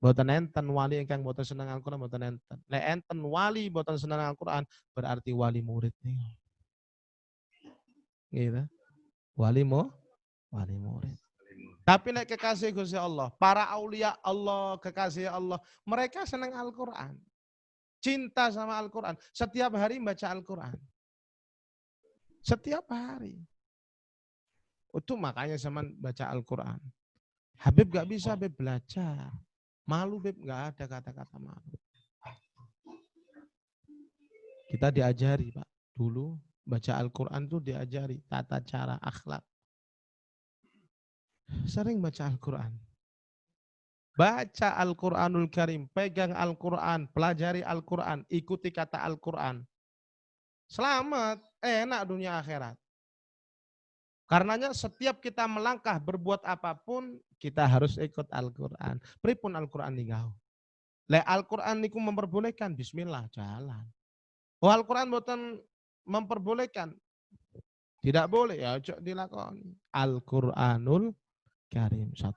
Boten enten wali ingkang boten seneng Al-Quran, boten enten. Lek enten wali boten seneng Al-Quran, berarti wali murid niku. Gitu. Wali murid. Tapi nek kekasih Gusti Allah, para aulia Allah, kekasih Allah, mereka senang Al-Quran. Cinta sama Al-Quran. Setiap hari membaca Al-Quran. Setiap hari. Itu makanya zaman baca Al-Quran. Habib gak bisa, Habib belajar. Malu, Habib, gak ada kata-kata malu. Kita diajari, Pak. Dulu baca Al-Quran itu diajari tata cara akhlak. Sering baca Al-Quran. Baca Al-Quranul Karim, pegang Al-Quran, pelajari Al-Quran, ikuti kata Al-Quran. Selamat, enak dunia akhirat. Karenanya setiap kita melangkah berbuat apapun, kita harus ikut Al-Quran. Pripun Al-Quran ningau. Le Al-Quran niku memperbolehkan, bismillah, jalan. Oh, Al-Quran bukan memperbolehkan. Tidak boleh, ya cok dilakoni. Al-Quranul Karim. 1.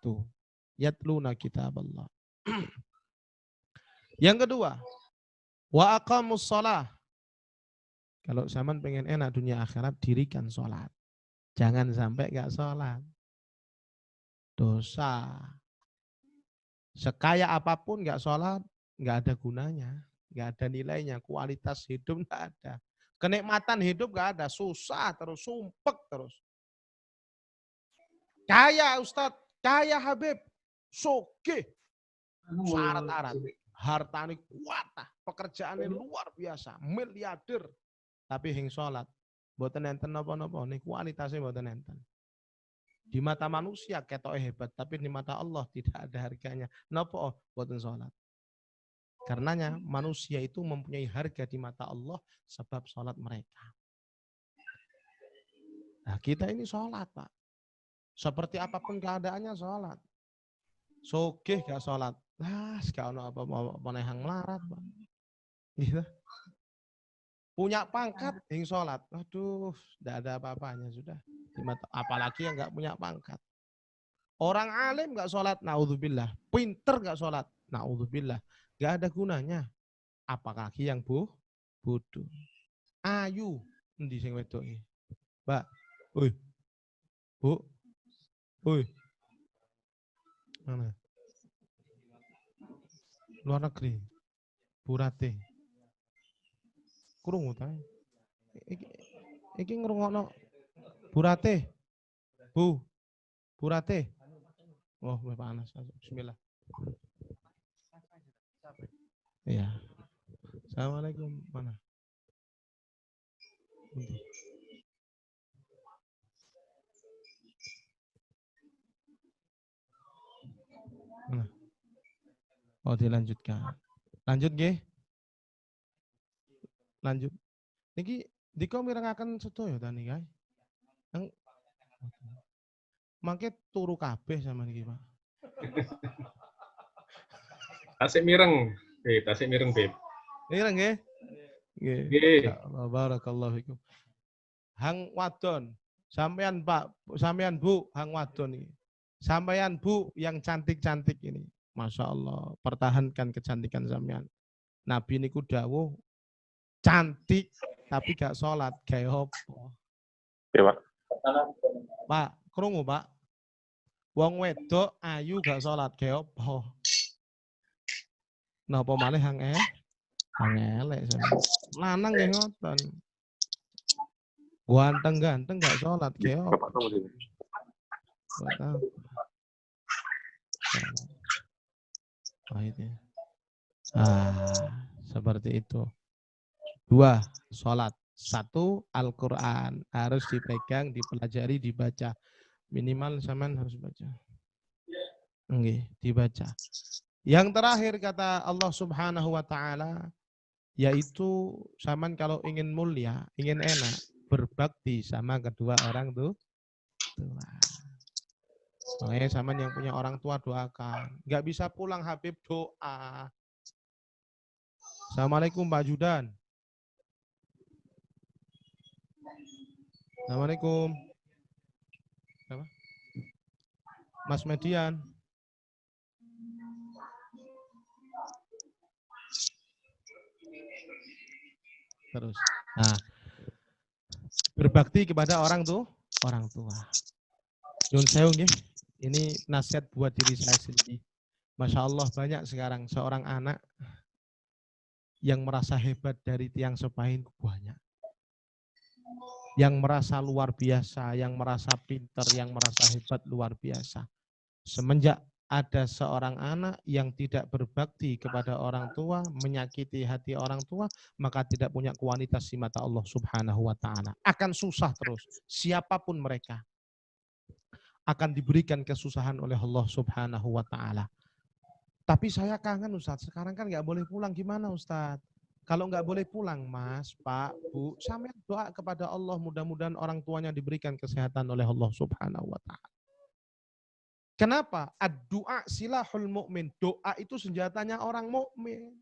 Yatluna kitab Allah. Yang kedua, wa aqamus shalah. Kalau zaman pengen enak dunia akhirat, dirikan sholat. Jangan sampai gak sholat. Dosa. Sekaya apapun gak sholat, gak ada gunanya. Gak ada nilainya. Kualitas hidup gak ada. Kenikmatan hidup gak ada. Susah terus, sumpek terus. Kaya Ustadz, kaya Habib, sugih, syarat-syarat, hartanya kuat, pekerjaannya luar biasa, miliarder, tapi hing sholat, boten enten napa-napa, ini kualitasnya boten enten. Di mata manusia ketoke hebat, tapi di mata Allah tidak ada harganya. Napa boten sholat? Karenanya manusia itu mempunyai harga di mata Allah sebab sholat mereka. Nah kita ini sholat, Pak. Seperti apapun keadaannya sholat. Sogeh gak sholat. Nah, gak ada apa-apa yang melarat. Gitu. Punya pangkat yang sholat. Aduh, tidak ada apa-apanya sudah. Apalagi yang nggak punya pangkat. Orang alim nggak sholat, naudzubillah. Pinter nggak sholat, naudzubillah. Nggak ada gunanya. Apalagi yang bodoh. Ayu, endi sing wedok iki? Mbak, woi, Bu, woi, mana? Luar negeri, Bu Ratih. Krungu ta? Iki ngrungokno Bu Ratih. Bu Ratih. Oh, panas. Bismillah. Iya. Assalamualaikum. Mana? Mana? Oh, dilanjutkan. Lanjut nggih. Lanjut. Niki dika mirengaken sedaya ta niki, Kang? Mangke turu kabeh sama niki, Pak. Tasik mireng, tasik mireng, Beb. Mireng nggih? Nggih. Barakallahu fikum. Hang wadon, sampean Pak, sampean Bu, hang wadon ini. Sampean Bu yang cantik-cantik ini. Masya Allah, pertahankan kecantikan sampean. Nabi niku dawuh cantik tapi gak sholat, gak opo. Ya, Pak. Pak, krungu Pak. Wong wedok ayu gak sholat, gak opo. Napa malih hang elek sampean. Lanang nggih ngoten. Ganteng-ganteng gak sholat, gak opo. Seperti itu. 2, sholat. 1, Al-Quran. Harus dipegang, dipelajari, dibaca. Minimal zaman harus baca. Nggih, dibaca. Yang terakhir kata Allah Subhanahu wa Ta'ala, yaitu zaman kalau ingin mulia, ingin enak, berbakti sama kedua orang tua. Makanya zaman yang punya orang tua doakan. Nggak bisa pulang Habib, doa. Assalamualaikum Pak Judan. Assalamualaikum. Apa? Mas Median. Terus. Nah, berbakti kepada orang tua. Nyun sewu nggih. Ini nasihat buat diri saya sendiri. Masya Allah banyak sekarang seorang anak yang merasa hebat dari tiang sepahin banyak. Yang merasa luar biasa, yang merasa pinter, yang merasa hebat luar biasa. Semenjak ada seorang anak yang tidak berbakti kepada orang tua, menyakiti hati orang tua, maka tidak punya kualitas di mata Allah Subhanahu wa Ta'ala. Akan susah terus, siapapun mereka. Akan diberikan kesusahan oleh Allah Subhanahu wa Ta'ala. Tapi saya kangen Ustadz, sekarang kan nggak boleh pulang, gimana Ustadz? Kalau nggak boleh pulang Mas, Pak, Bu, sampai doa kepada Allah, mudah-mudahan orang tuanya diberikan kesehatan oleh Allah Subhanahu wa Ta'ala. Kenapa? Ad-du'a silahul mu'min. Doa itu senjatanya orang mukmin.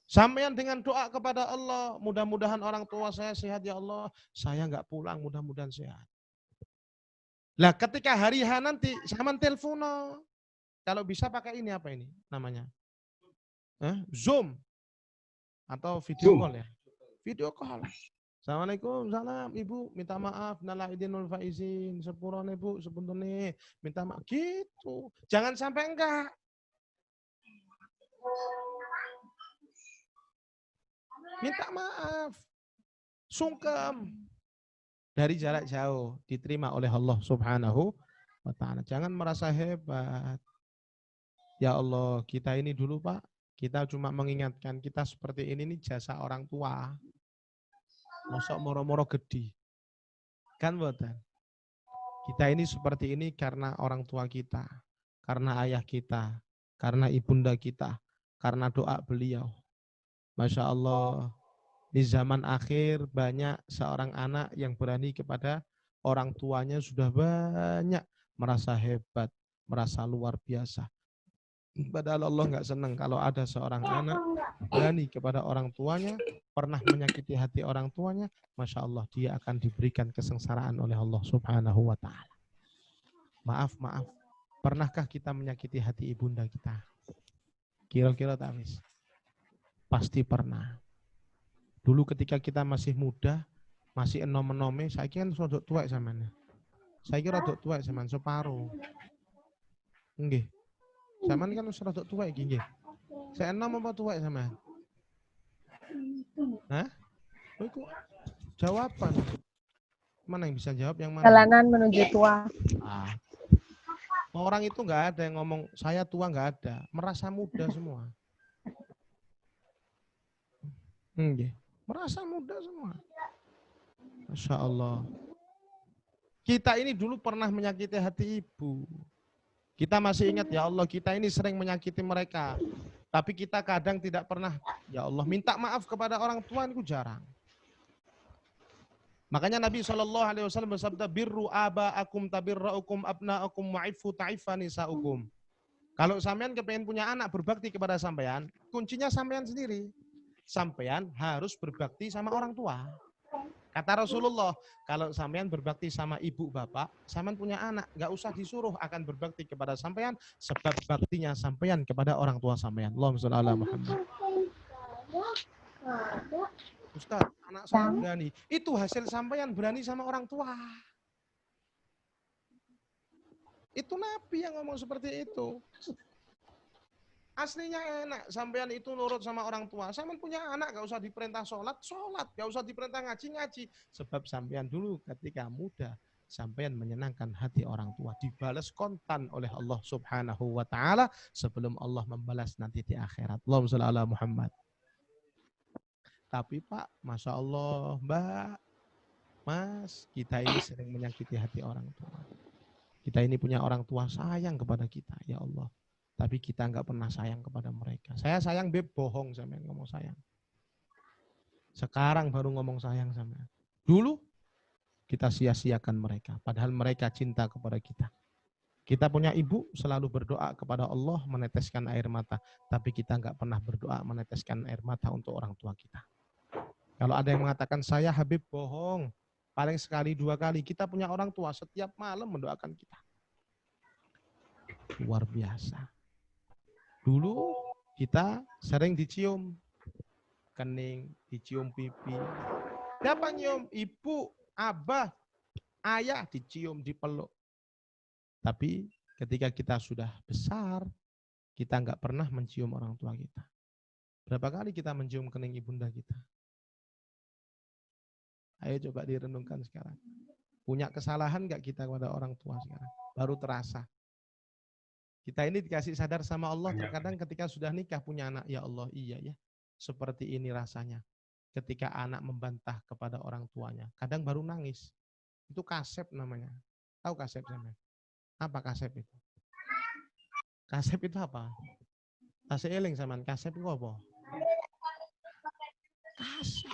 Sampean dengan doa kepada Allah, mudah-mudahan orang tua saya sehat ya Allah, saya nggak pulang, mudah-mudahan sehat. Lah ketika hari H nanti, sama telepon. Kalau bisa pakai ini apa ini namanya? Zoom. Atau video call ya? Video call. Assalamualaikum, salam Ibu, minta maaf, nala idinul faizin, sepurone Bu, sepuntune, minta maaf. Gitu. Jangan sampai enggak. Minta maaf. Sungkem. Dari jarak jauh, diterima oleh Allah Subhanahu wa Ta'ala. Jangan merasa hebat. Ya Allah, kita ini dulu Pak, kita cuma mengingatkan kita seperti ini jasa orang tua. Mosok moro-moro gede. Kan boten. Kita ini seperti ini karena orang tua kita, karena ayah kita, karena ibunda kita, karena doa beliau. Masya Allah, di zaman akhir banyak seorang anak yang berani kepada orang tuanya sudah banyak merasa hebat, merasa luar biasa. Padahal Allah nggak senang kalau ada seorang anak berani kepada orang tuanya, pernah menyakiti hati orang tuanya, Masya Allah, dia akan diberikan kesengsaraan oleh Allah Subhanahu wa Ta'ala. Maaf, pernahkah kita menyakiti hati ibunda kita? Kira-kira tak wis? Pasti pernah. Dulu ketika kita masih muda, masih enom-enome, saya kan rodok tuwek sampean. Saya kira rodok tuwek sampean separo. Nggih. Sampean kan wis rodok tuwek iki nggih. Saya enom apa tuwek sampean? Hah? Iku jawaban. Mana yang bisa jawab, yang mana? Jalanan menuju tua. Orang itu nggak ada yang ngomong saya tua, nggak ada. Merasa muda semua. Merasa muda semua. Masya Allah. Kita ini dulu pernah menyakiti hati ibu. Kita masih ingat, ya Allah, kita ini sering menyakiti mereka. Tapi kita kadang tidak pernah, ya Allah, minta maaf kepada orang tua itu jarang. Makanya Nabi SAW bersabda, birru aba'akum tabirra'ukum abna'akum wa'ifu ta'ifa nisa'ukum. Kalau sampean kepengen punya anak berbakti kepada sampean, kuncinya sampean sendiri. Sampean harus berbakti sama orang tua. Kata Rasulullah, kalau sampean berbakti sama ibu bapak, sampean punya anak, nggak usah disuruh akan berbakti kepada sampean, sebab baktinya sampean kepada orang tua sampean. Allahumma shalli ala Muhammad. Ustaz, anak saya berani. Itu hasil sampean berani sama orang tua. Itu Nabi yang ngomong seperti itu. Aslinya enak, sampean itu nurut sama orang tua. Sampean punya anak, gak usah diperintah sholat, gak usah diperintah ngaji. Sebab sampean dulu ketika muda, sampean menyenangkan hati orang tua. Dibalas kontan oleh Allah Subhanahu wa Ta'ala sebelum Allah membalas nanti di akhirat. Allahumma shalli ala Muhammad. Tapi Pak, Masya Allah, Mbak, Mas, kita ini sering menyakiti hati orang tua. Kita ini punya orang tua sayang kepada kita, ya Allah. Tapi kita nggak pernah sayang kepada mereka. Saya sayang, Beb, bohong sama yang ngomong sayang. Sekarang baru ngomong sayang sama. Dulu kita sia-siakan mereka, padahal mereka cinta kepada kita. Kita punya ibu selalu berdoa kepada Allah meneteskan air mata, tapi kita nggak pernah berdoa meneteskan air mata untuk orang tua kita. Kalau ada yang mengatakan saya Habib bohong, paling sekali 2 kali. Kita punya orang tua setiap malam mendoakan kita. Luar biasa. Dulu kita sering dicium kening, dicium pipi. Siapa nyium? Ibu, abah, ayah dicium, dipeluk. Tapi ketika kita sudah besar, kita nggak pernah mencium orang tua kita. Berapa kali kita mencium kening ibunda kita? Ayo coba direnungkan sekarang. Punya kesalahan nggak kita kepada orang tua sekarang? Baru terasa. Kita ini dikasih sadar sama Allah, terkadang ketika sudah nikah punya anak, ya Allah, iya ya, seperti ini rasanya. Ketika anak membantah kepada orang tuanya, kadang baru nangis. Itu kasep namanya. Tahu kasep sama? Apa kasep itu? Kasep itu apa? Kasep eling sama kasep itu apa? Kasep.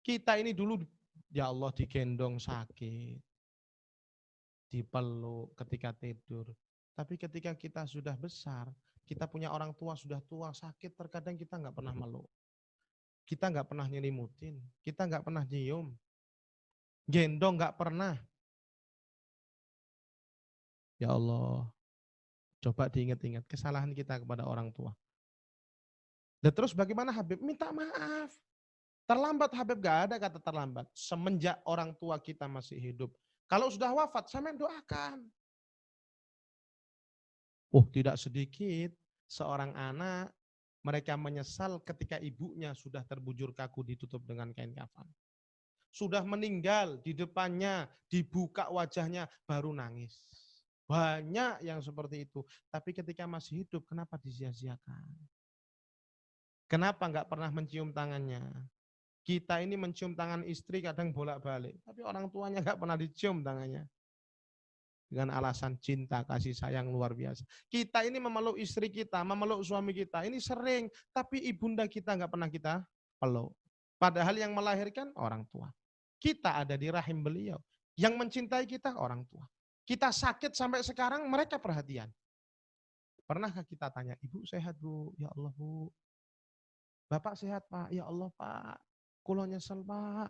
Kita ini dulu, ya Allah, digendong sakit. Dipeluk ketika tidur. Tapi ketika kita sudah besar, kita punya orang tua sudah tua, sakit, terkadang kita nggak pernah meluk. Kita nggak pernah nyelimutin, kita nggak pernah nyium. Gendong nggak pernah. Ya Allah, coba diingat-ingat kesalahan kita kepada orang tua. Dan terus bagaimana Habib? Minta maaf. Terlambat Habib, nggak ada kata terlambat. Semenjak orang tua kita masih hidup. Kalau sudah wafat, sampean doakan. Oh, tidak sedikit seorang anak, mereka menyesal ketika ibunya sudah terbujur kaku ditutup dengan kain kafan. Sudah meninggal di depannya, dibuka wajahnya, baru nangis. Banyak yang seperti itu. Tapi ketika masih hidup, kenapa disia-siakan? Kenapa nggak pernah mencium tangannya? Kita ini mencium tangan istri kadang bolak-balik, tapi orang tuanya nggak pernah dicium tangannya. Dengan alasan cinta, kasih sayang luar biasa. Kita ini memeluk istri kita, memeluk suami kita, ini sering, tapi ibunda kita nggak pernah kita peluk. Padahal yang melahirkan orang tua. Kita ada di rahim beliau. Yang mencintai kita orang tua. Kita sakit sampai sekarang, mereka perhatian. Pernahkah kita tanya, Ibu sehat Bu? Ya Allah Bu. Bapak sehat Pak? Ya Allah Pak. Kulo nyesel Pak.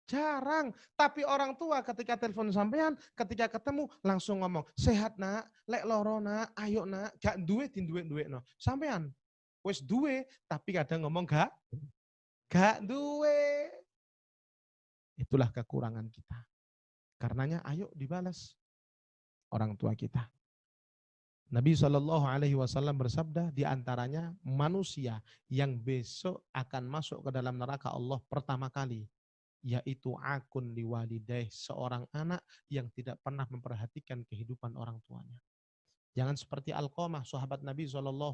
Jarang. Tapi orang tua ketika telepon sampean, ketika ketemu langsung ngomong, sehat nak, lek loro nak, ayo nak, gak duwe duwe no. Sampean wis duwe, tapi kadang ngomong gak duwe. Itulah kekurangan kita. Karenanya ayo dibalas orang tua kita. Nabi SAW bersabda, di antaranya manusia yang besok akan masuk ke dalam neraka Allah pertama kali, yaitu akun liwalidaih, seorang anak yang tidak pernah memperhatikan kehidupan orang tuanya. Jangan seperti Alqamah, sahabat Nabi SAW.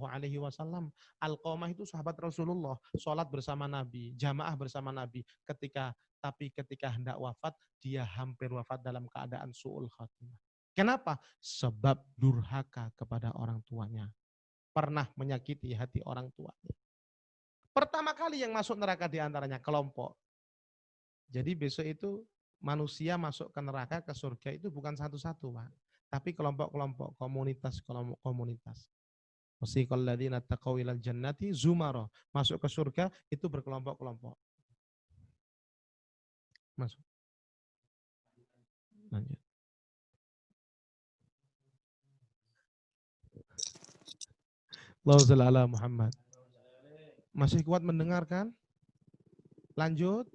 Alqamah itu sahabat Rasulullah, sholat bersama Nabi, jamaah bersama Nabi. Tapi ketika hendak wafat, dia hampir wafat dalam keadaan su'ul khatimah. Kenapa? Sebab durhaka kepada orang tuanya. Pernah menyakiti hati orang tuanya. Pertama kali yang masuk neraka di antaranya kelompok. Jadi besok itu manusia masuk ke neraka, ke surga itu bukan satu-satu, Pak. Tapi kelompok-kelompok, komunitas. Wasiqal ladzina taqaw ilal jannati zumara. Masuk ke surga itu berkelompok-kelompok. Masuk. Lanjut. Allahumma shalli ala Muhammad. Masih kuat mendengarkan? Lanjut.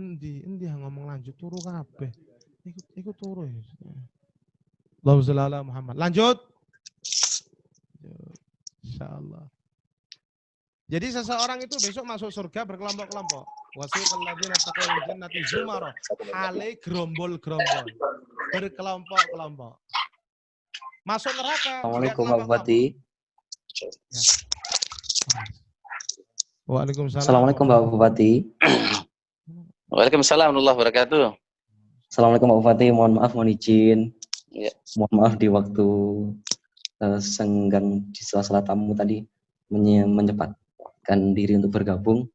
Endi ngomong lanjut turu kabeh. Ikut turu ya. Allahumma shalli ala Muhammad. Lanjut. Insyaallah. Jadi seseorang itu besok masuk surga berkelompok-kelompok. Wasiqal ladzina taqaw ilal jannati zumara. Ale gerombol-gerombol. Berkelompok-kelompok. Masuk neraka. Assalamualaikum Pak Bupati. Ya. Waalaikumsalam. Assalamualaikum Pak Bupati. Waalaikumsalam warahmatullahi wabarakatuh. Assalamualaikum Pak Bupati. Mohon maaf, mohon izin. Ya. Mohon maaf di waktu senggang di sela-sela tamu tadi menyempatkan diri untuk bergabung.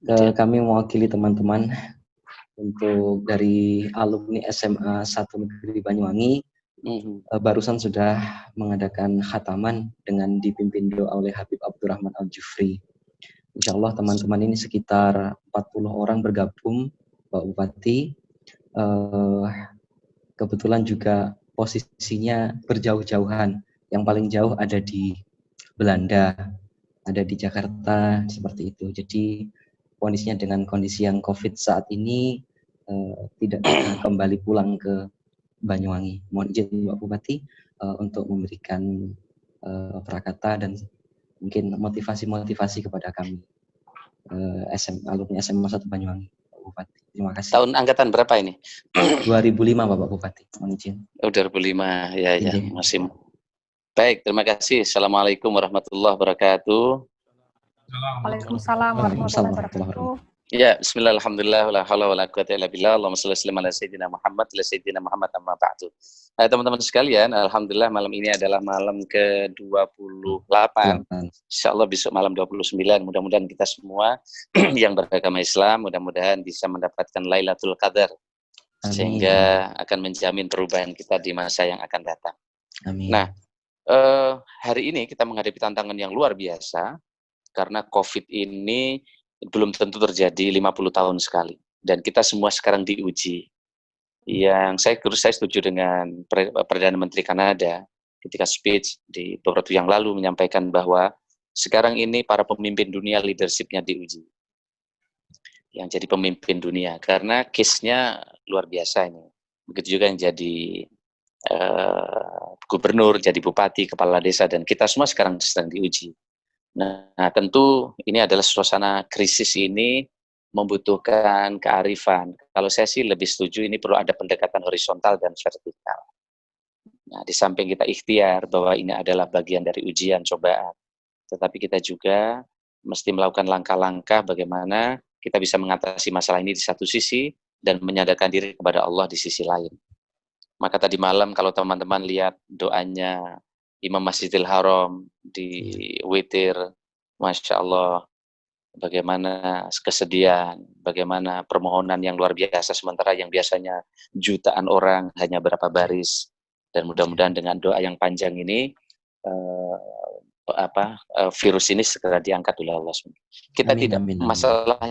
Kami mewakili teman-teman untuk dari alumni SMA 1 Negeri Banyuwangi. Barusan sudah mengadakan khataman dengan dipimpin doa oleh Habib Abdurrahman Al-Jufri. Insya Allah teman-teman ini sekitar 40 orang bergabung, Pak Bupati. Kebetulan juga posisinya berjauh-jauhan. Yang paling jauh ada di Belanda, ada di Jakarta, seperti itu. Jadi kondisinya dengan kondisi yang COVID saat ini tidak kembali pulang ke Banyuwangi. Mohon izin Pak Bupati untuk memberikan prakata dan mungkin motivasi kepada kami alumni SMA 1 Banyuwangi, Pak Bupati. Terima kasih. Tahun angkatan berapa ini? 2005 Bapak Bupati. Mohon izin. 2005 ya masih. Baik, terima kasih. Assalamualaikum warahmatullahi wabarakatuh. Waalaikumsalam warahmatullahi wabarakatuh. Ya, bismillah, alhamdulillah, wala haula wala quwwata illa billah. Allahumma shalli ala sayyidina Muhammad, ala sayyidina Muhammad, amma ba'du. Teman-teman sekalian, alhamdulillah malam ini adalah malam ke-28. Insyaallah besok malam 29. Mudah-mudahan kita semua yang beragama Islam mudah-mudahan bisa mendapatkan Lailatul Qadar. Amin. Sehingga akan menjamin perubahan kita di masa yang akan datang. Amin. Nah, hari ini kita menghadapi tantangan yang luar biasa karena COVID ini belum tentu terjadi 50 tahun sekali. Dan kita semua sekarang diuji. Yang saya setuju dengan Perdana Menteri Kanada ketika speech di beberapa waktu yang lalu menyampaikan bahwa sekarang ini para pemimpin dunia leadership-nya diuji. Yang jadi pemimpin dunia. Karena case-nya luar biasa ini. Begitu juga yang jadi gubernur, jadi bupati, kepala desa, dan kita semua sekarang sedang diuji. Nah, tentu ini adalah suasana krisis ini membutuhkan kearifan. Kalau saya sih lebih setuju ini perlu ada pendekatan horizontal dan vertikal. Nah, di samping kita ikhtiar bahwa ini adalah bagian dari ujian, cobaan, tetapi kita juga mesti melakukan langkah-langkah bagaimana kita bisa mengatasi masalah ini di satu sisi dan menyadarkan diri kepada Allah di sisi lain. Maka tadi malam kalau teman-teman lihat doanya Imam Masjidil Haram di witir, Masya Allah, bagaimana kesedihan, bagaimana permohonan yang luar biasa, sementara yang biasanya jutaan orang hanya berapa baris. Dan mudah-mudahan dengan doa yang panjang ini virus ini segera diangkat oleh Allah SWT. Kita Amin, tidak amin, amin. masalah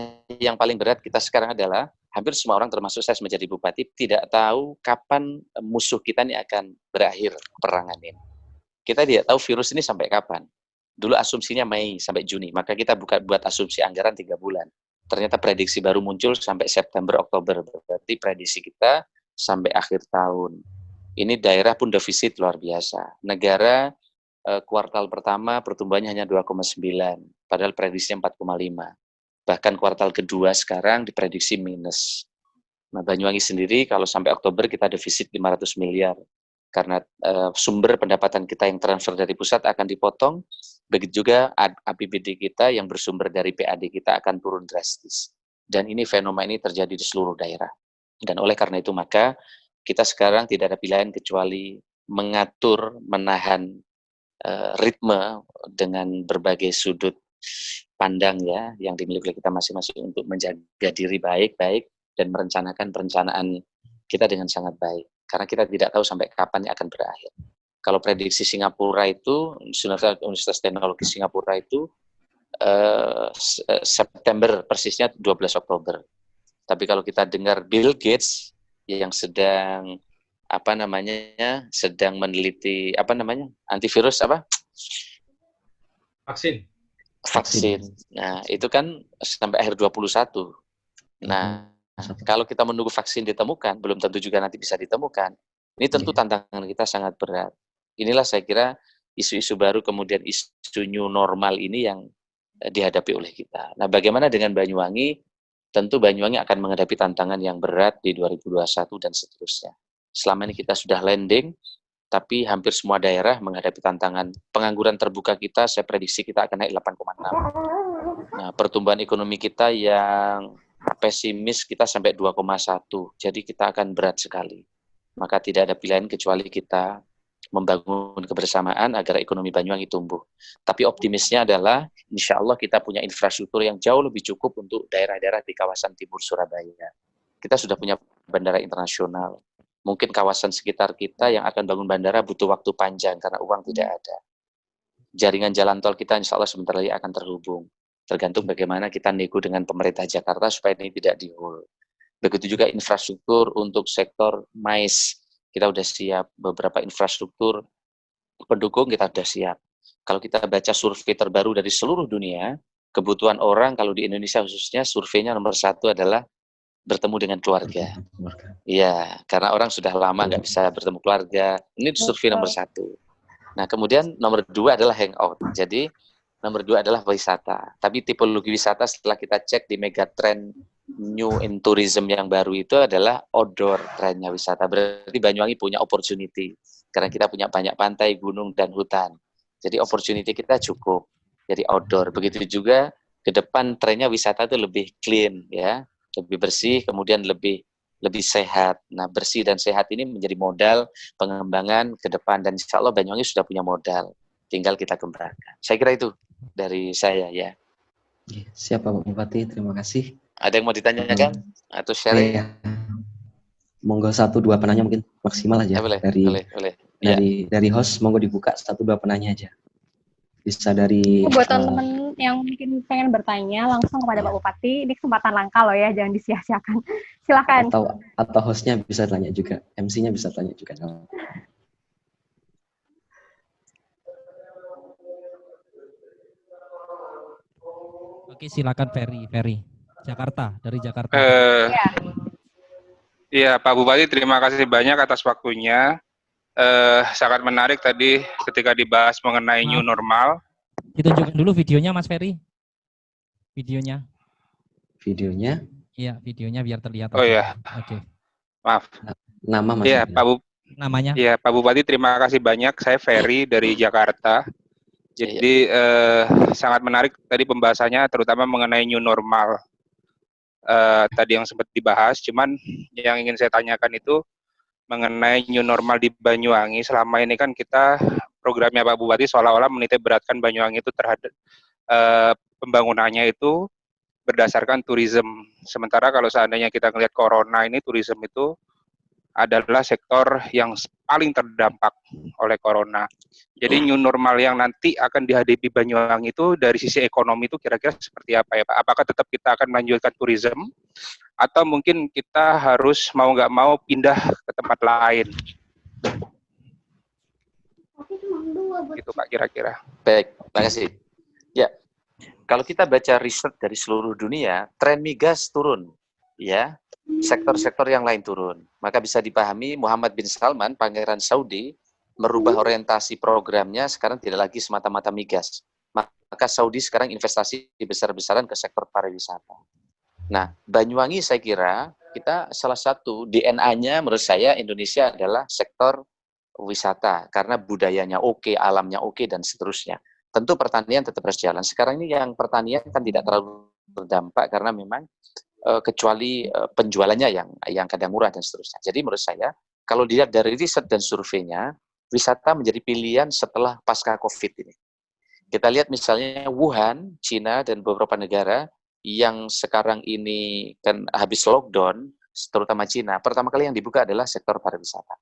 yang paling berat kita sekarang adalah hampir semua orang termasuk saya menjadi bupati tidak tahu kapan musuh kita ini akan berakhir perangan ini. Kita tidak tahu virus ini sampai kapan. Dulu asumsinya Mei sampai Juni, maka kita buat asumsi anggaran 3 bulan. Ternyata prediksi baru muncul sampai September, Oktober. Berarti prediksi kita sampai akhir tahun. Ini daerah pun defisit luar biasa. Negara kuartal pertama pertumbuhannya hanya 2,9, padahal prediksinya 4,5. Bahkan kuartal kedua sekarang diprediksi minus. Nah, Banyuwangi sendiri kalau sampai Oktober kita defisit 500 miliar. Karena sumber pendapatan kita yang transfer dari pusat akan dipotong, begitu juga APBD kita yang bersumber dari PAD kita akan turun drastis. Dan ini fenomena ini terjadi di seluruh daerah. Dan oleh karena itu maka kita sekarang tidak ada pilihan kecuali mengatur, menahan ritme dengan berbagai sudut pandang ya yang dimiliki oleh kita masing-masing untuk menjaga diri baik-baik dan merencanakan perencanaan kita dengan sangat baik. Karena kita tidak tahu sampai kapan ini akan berakhir. Kalau prediksi Singapura itu, Universitas Teknologi Singapura itu September, persisnya 12 Oktober. Tapi kalau kita dengar Bill Gates yang sedang sedang meneliti antivirus vaksin. Nah, itu kan sampai akhir 21. Nah, kalau kita menunggu vaksin ditemukan, belum tentu juga nanti bisa ditemukan. Ini tentu tantangan kita sangat berat. Inilah saya kira isu-isu baru, kemudian isu new normal ini yang dihadapi oleh kita. Nah, bagaimana dengan Banyuwangi? Tentu Banyuwangi akan menghadapi tantangan yang berat di 2021 dan seterusnya. Selama ini kita sudah landing, tapi hampir semua daerah menghadapi tantangan. Pengangguran terbuka kita, saya prediksi kita akan naik 8,6. Nah, pertumbuhan ekonomi kita yang pesimis kita sampai 2,1. Jadi kita akan berat sekali. Maka tidak ada pilihan kecuali kita membangun kebersamaan agar ekonomi Banyuwangi tumbuh. Tapi optimisnya adalah insya Allah kita punya infrastruktur yang jauh lebih cukup untuk daerah-daerah di kawasan timur Surabaya. Kita sudah punya bandara internasional. Mungkin kawasan sekitar kita yang akan bangun bandara butuh waktu panjang karena uang tidak ada. Jaringan jalan tol kita insya Allah sebentar lagi akan terhubung. Tergantung bagaimana kita nego dengan pemerintah Jakarta supaya ini tidak di-hold. Begitu juga infrastruktur untuk sektor mais. Kita sudah siap, beberapa infrastruktur pendukung kita sudah siap. Kalau kita baca survei terbaru dari seluruh dunia, kebutuhan orang kalau di Indonesia khususnya surveinya nomor 1 adalah bertemu dengan keluarga. Iya, karena orang sudah lama nggak bisa bertemu keluarga. Ini survei nomor 1. Nah, kemudian nomor 2 adalah hangout. Jadi nomor 2 adalah wisata. Tapi tipologi wisata setelah kita cek di megatrend new in tourism yang baru itu adalah outdoor trennya wisata. Berarti Banyuwangi punya opportunity. Karena kita punya banyak pantai, gunung, dan hutan. Jadi opportunity kita cukup. Jadi outdoor. Begitu juga ke depan trennya wisata itu lebih clean, ya, lebih bersih, kemudian lebih sehat. Nah, bersih dan sehat ini menjadi modal pengembangan ke depan. Dan insya Allah Banyuwangi sudah punya modal. Tinggal kita kembangkan. Saya kira itu dari saya, ya. Siap Pak Bupati, terima kasih. Ada yang mau ditanyakan atau sharing? Ya. Monggo 1-2 penanya mungkin maksimal aja. Boleh. Dari host, monggo dibuka 1-2 penanya aja. Bisa dari... Buat teman-teman yang mungkin pengen bertanya langsung kepada Pak Bupati, ini kesempatan langka loh ya, jangan disia-siakan. Silakan. Atau hostnya bisa tanya juga, MC-nya bisa tanya juga. Oke, silakan Ferry. Jakarta, dari Jakarta. Iya, Pak Bupati, terima kasih banyak atas waktunya. Sangat menarik tadi ketika dibahas mengenai new normal. Ditunjukkan dulu videonya, Mas Ferry. Videonya? Iya, videonya biar terlihat. Oh iya. Oke. Maaf. Nama Mas. Iya, Namanya? Iya, Pak Bupati, terima kasih banyak. Saya Ferry dari Jakarta. Jadi sangat menarik tadi pembahasannya, terutama mengenai new normal. Tadi yang sempat dibahas, cuman yang ingin saya tanyakan itu mengenai new normal di Banyuwangi. Selama ini kan kita programnya Pak Bupati seolah-olah menitik beratkan Banyuwangi itu terhadap pembangunannya itu berdasarkan tourism. Sementara kalau seandainya kita melihat corona ini, tourism itu adalah sektor yang paling terdampak oleh corona. Jadi new normal yang nanti akan dihadapi Banyuwangi itu dari sisi ekonomi itu kira-kira seperti apa ya Pak? Apakah tetap kita akan melanjutkan turisme atau mungkin kita harus mau nggak mau pindah ke tempat lain? Gitu Pak kira-kira. Baik, terima kasih. Ya, kalau kita baca riset dari seluruh dunia, tren migas turun, ya, sektor-sektor yang lain turun. Maka bisa dipahami Muhammad bin Salman, Pangeran Saudi, merubah orientasi programnya sekarang tidak lagi semata-mata migas. Maka Saudi sekarang investasi besar-besaran ke sektor pariwisata. Nah, Banyuwangi saya kira kita salah satu DNA-nya menurut saya Indonesia adalah sektor wisata karena budayanya oke, alamnya oke dan seterusnya. Tentu pertanian tetap harus jalan. Sekarang ini yang pertanian kan tidak terlalu berdampak karena memang kecuali penjualannya yang kadang murah dan seterusnya. Jadi menurut saya kalau dilihat dari riset dan surveinya, wisata menjadi pilihan setelah pasca COVID ini. Kita lihat misalnya Wuhan, Cina dan beberapa negara yang sekarang ini kan habis lockdown, terutama Cina, pertama kali yang dibuka adalah sektor pariwisata.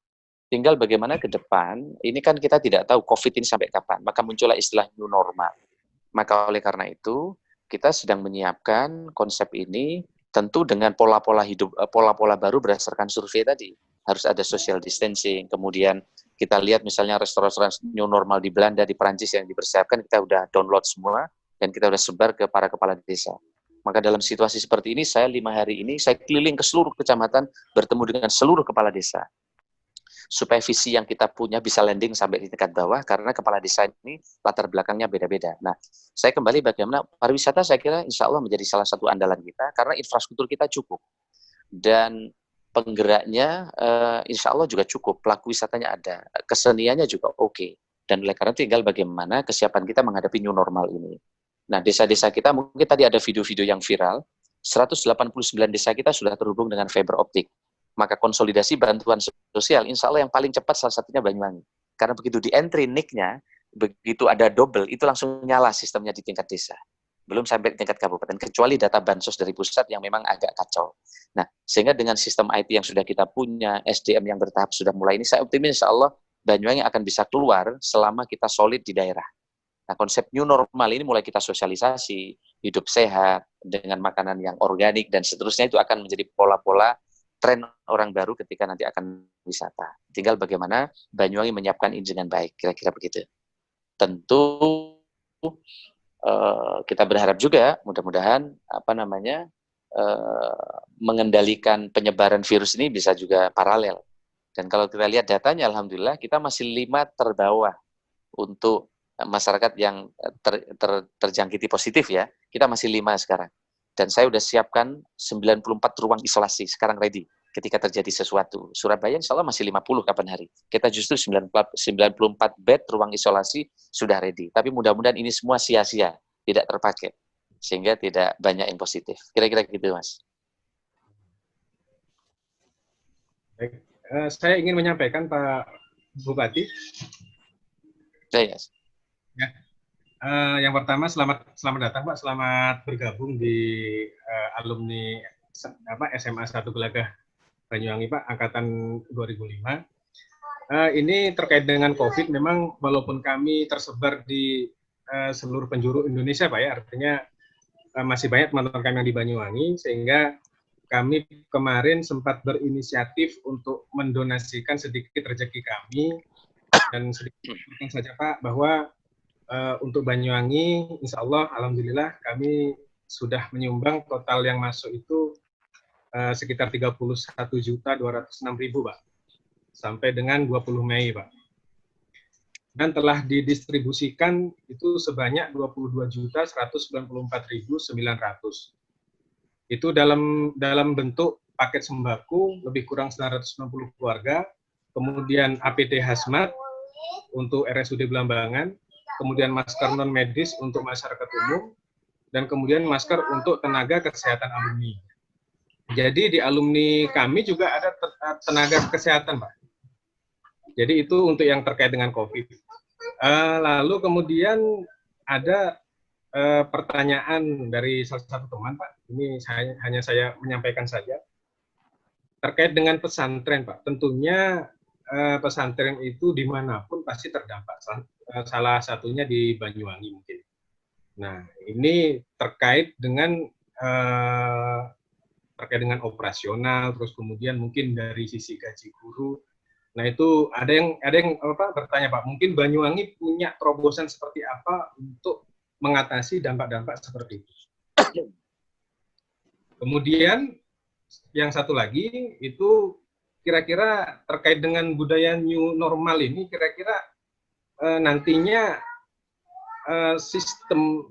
Tinggal bagaimana ke depan, ini kan kita tidak tahu COVID ini sampai kapan, maka muncullah istilah new normal. Maka oleh karena itu, kita sedang menyiapkan konsep ini tentu dengan pola-pola hidup, pola-pola baru berdasarkan survei tadi. Harus ada social distancing, kemudian kita lihat misalnya restoran new normal di Belanda, di Perancis yang dipersiapkan, kita udah download semua, dan kita udah sebar ke para kepala desa. Maka dalam situasi seperti ini, saya 5 hari ini, saya keliling ke seluruh kecamatan, bertemu dengan seluruh kepala desa. Supaya visi yang kita punya bisa landing sampai di tingkat bawah, karena kepala desa ini latar belakangnya beda-beda. Nah, saya kembali bagaimana pariwisata saya kira insya Allah menjadi salah satu andalan kita, karena infrastruktur kita cukup. Dan penggeraknya insya Allah juga cukup, pelaku wisatanya ada, keseniannya juga oke. Dan oleh karena tinggal bagaimana kesiapan kita menghadapi new normal ini. Nah, desa-desa kita mungkin tadi ada video-video yang viral, 189 desa kita sudah terhubung dengan fiber optik. Maka konsolidasi bantuan sosial, insya Allah yang paling cepat salah satunya Banyuwangi. Karena begitu di entry NIK-nya, begitu ada double, itu langsung nyala sistemnya di tingkat desa. Belum sampai tingkat kabupaten, kecuali data bansos dari pusat yang memang agak kacau. Nah, sehingga dengan sistem IT yang sudah kita punya, SDM yang bertahap sudah mulai ini, saya optimis insya Allah Banyuwangi akan bisa keluar selama kita solid di daerah. Nah, konsep new normal ini mulai kita sosialisasi, hidup sehat, dengan makanan yang organik, dan seterusnya itu akan menjadi pola-pola tren orang baru ketika nanti akan wisata. Tinggal bagaimana Banyuwangi menyiapkan ini dengan baik, kira-kira begitu. Tentu kita berharap juga mudah-mudahan mengendalikan penyebaran virus ini bisa juga paralel. Dan kalau kita lihat datanya, alhamdulillah kita masih 5 terbawah untuk masyarakat yang terjangkiti positif ya. Kita masih 5 sekarang. Dan saya sudah siapkan 94 ruang isolasi, sekarang ready ketika terjadi sesuatu. Surabaya insya Allah masih 50 kapan hari. Kita justru 94 bed ruang isolasi sudah ready. Tapi mudah-mudahan ini semua sia-sia, tidak terpakai. Sehingga tidak banyak yang positif. Kira-kira gitu, Mas. Baik. Saya ingin menyampaikan Pak Bupati. Yes. Ya. Yang pertama selamat datang Pak, selamat bergabung di alumni SMA 1 Gelagah Banyuwangi Pak, angkatan 2005. Ini terkait dengan COVID, memang walaupun kami tersebar di seluruh penjuru Indonesia Pak ya, artinya masih banyak teman-teman kami yang di Banyuwangi, sehingga kami kemarin sempat berinisiatif untuk mendonasikan sedikit rezeki kami, dan sedikit saja Pak, bahwa untuk Banyuwangi, insya Allah, alhamdulillah kami sudah menyumbang total yang masuk itu sekitar 31.206.000 Pak, sampai dengan 20 Mei Pak. Dan telah didistribusikan itu sebanyak 22.194.900. Itu dalam bentuk paket sembako lebih kurang 990 keluarga, kemudian APD Hazmat untuk RSUD Belambangan, kemudian masker non-medis untuk masyarakat umum, dan kemudian masker untuk tenaga kesehatan alumni. Jadi di alumni kami juga ada tenaga kesehatan, Pak. Jadi itu untuk yang terkait dengan COVID. Lalu kemudian ada pertanyaan dari salah satu teman, Pak. Ini hanya saya menyampaikan saja. terkait dengan pesantren, Pak. Tentunya pesantren itu dimanapun pasti terdampak. Salah satunya di Banyuwangi mungkin. Nah, ini terkait dengan operasional, terus kemudian mungkin dari sisi gaji guru. Nah, itu ada yang bertanya, Pak, mungkin Banyuwangi punya terobosan seperti apa untuk mengatasi dampak-dampak seperti itu. Kemudian yang satu lagi itu kira-kira terkait dengan budaya new normal ini, kira-kira nantinya sistem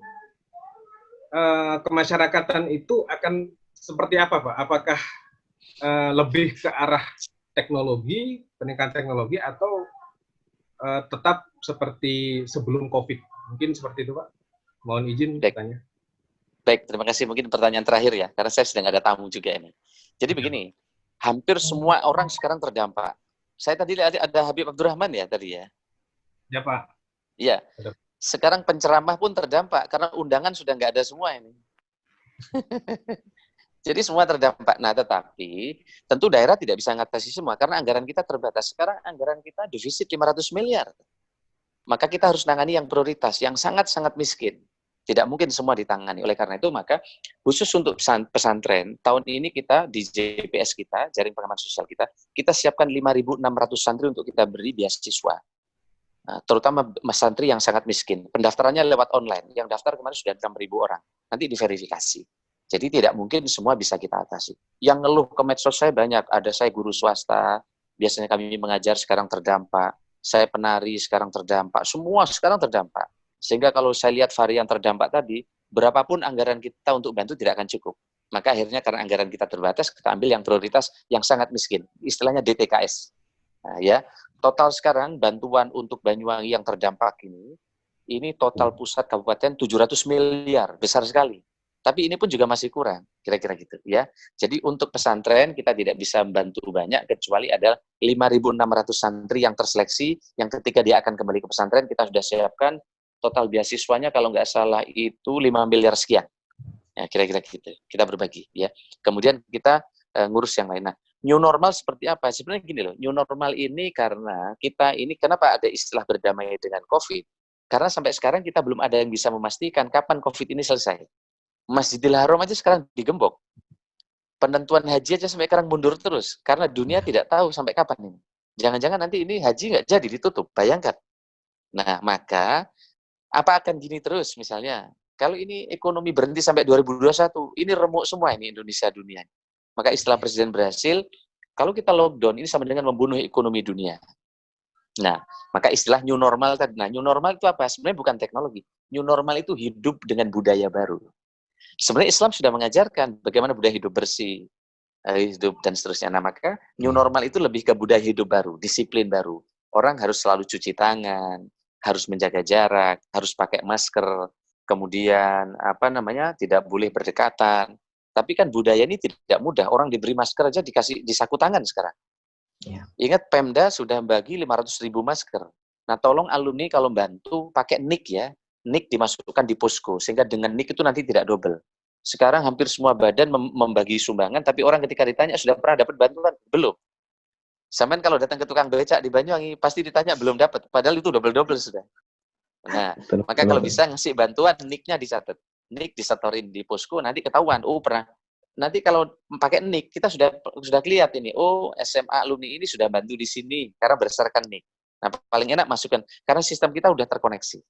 kemasyarakatan itu akan seperti apa, Pak? Apakah lebih ke arah teknologi, peningkatan teknologi, atau tetap seperti sebelum COVID? Mungkin seperti itu, Pak. Mohon izin bertanya. Baik, terima kasih. Mungkin pertanyaan terakhir ya, karena saya sedang ada tamu juga ini. Jadi begini, hampir semua orang sekarang terdampak. Saya tadi ada Habib Abdurrahman ya tadi ya? Ya, Pak. Iya. Sekarang penceramah pun terdampak, karena undangan sudah nggak ada semua ini. Jadi semua terdampak. Nah, tetapi tentu daerah tidak bisa mengatasi semua, karena anggaran kita terbatas. Sekarang anggaran kita defisit 500 miliar. Maka kita harus nangani yang prioritas, yang sangat-sangat miskin. Tidak mungkin semua ditangani. Oleh karena itu, maka khusus untuk pesantren, tahun ini kita di JPS kita, Jaring Pengaman Sosial kita siapkan 5.600 santri untuk kita beri beasiswa. Nah, terutama santri yang sangat miskin. Pendaftarannya lewat online. Yang daftar kemarin sudah 6.000 orang. Nanti diverifikasi. Jadi tidak mungkin semua bisa kita atasi. Yang ngeluh ke medsos saya banyak. Ada saya guru swasta, biasanya kami mengajar sekarang terdampak. Saya penari sekarang terdampak. Semua sekarang terdampak. Sehingga kalau saya lihat varian terdampak tadi, berapapun anggaran kita untuk bantu tidak akan cukup. Maka akhirnya karena anggaran kita terbatas, kita ambil yang prioritas yang sangat miskin. Istilahnya DTKS. Nah, ya, total sekarang bantuan untuk Banyuwangi yang terdampak ini total pusat kabupaten 700 miliar, besar sekali. Tapi ini pun juga masih kurang, kira-kira gitu ya. Jadi untuk pesantren kita tidak bisa membantu banyak, kecuali ada 5.600 santri yang terseleksi, yang ketika dia akan kembali ke pesantren, kita sudah siapkan total beasiswanya kalau nggak salah itu 5 miliar sekian. Ya, kira-kira gitu. Kita berbagi ya. Kemudian kita ngurus yang lain. Nah, new normal seperti apa? Sebenarnya gini loh, new normal ini karena kita ini kenapa ada istilah berdamai dengan COVID? Karena sampai sekarang kita belum ada yang bisa memastikan kapan COVID ini selesai. Masjidil Haram aja sekarang digembok. Penentuan haji aja sampai sekarang mundur terus karena dunia tidak tahu sampai kapan ini. Jangan-jangan nanti ini haji nggak jadi ditutup. Bayangkan. Nah, maka apa akan gini terus misalnya? Kalau ini ekonomi berhenti sampai 2021, ini remuk semua ini Indonesia dunia. Maka istilah Presiden berhasil, kalau kita lockdown ini sama dengan membunuh ekonomi dunia. Nah, maka istilah new normal tadi. Nah, new normal itu apa? Sebenarnya bukan teknologi. New normal itu hidup dengan budaya baru. Sebenarnya Islam sudah mengajarkan bagaimana budaya hidup bersih, hidup dan seterusnya. Nah, maka new normal itu lebih ke budaya hidup baru, disiplin baru. Orang harus selalu cuci tangan, harus menjaga jarak, harus pakai masker, kemudian tidak boleh berdekatan. Tapi kan budaya ini tidak mudah. Orang diberi masker aja dikasih di saku tangan sekarang. Ya. Ingat Pemda sudah bagi 500.000 masker. Nah, tolong alumni kalau bantu pakai NIK ya. NIK dimasukkan di posko sehingga dengan NIK itu nanti tidak double. Sekarang hampir semua badan membagi sumbangan, tapi orang ketika ditanya sudah pernah dapat bantuan? Belum. Sampean kalau datang ke tukang becak di Banyuwangi pasti ditanya belum dapat, padahal itu double-double sudah. Nah, maka kalau bisa ngasih bantuan, NIK-nya dicatat. NIK disetorin di posko, nanti ketahuan, oh pernah. Nanti kalau pakai NIK, kita sudah lihat ini, oh SMA alumni ini sudah bantu di sini, karena berdasarkan NIK. Nah, paling enak masukkan, karena sistem kita sudah terkoneksi.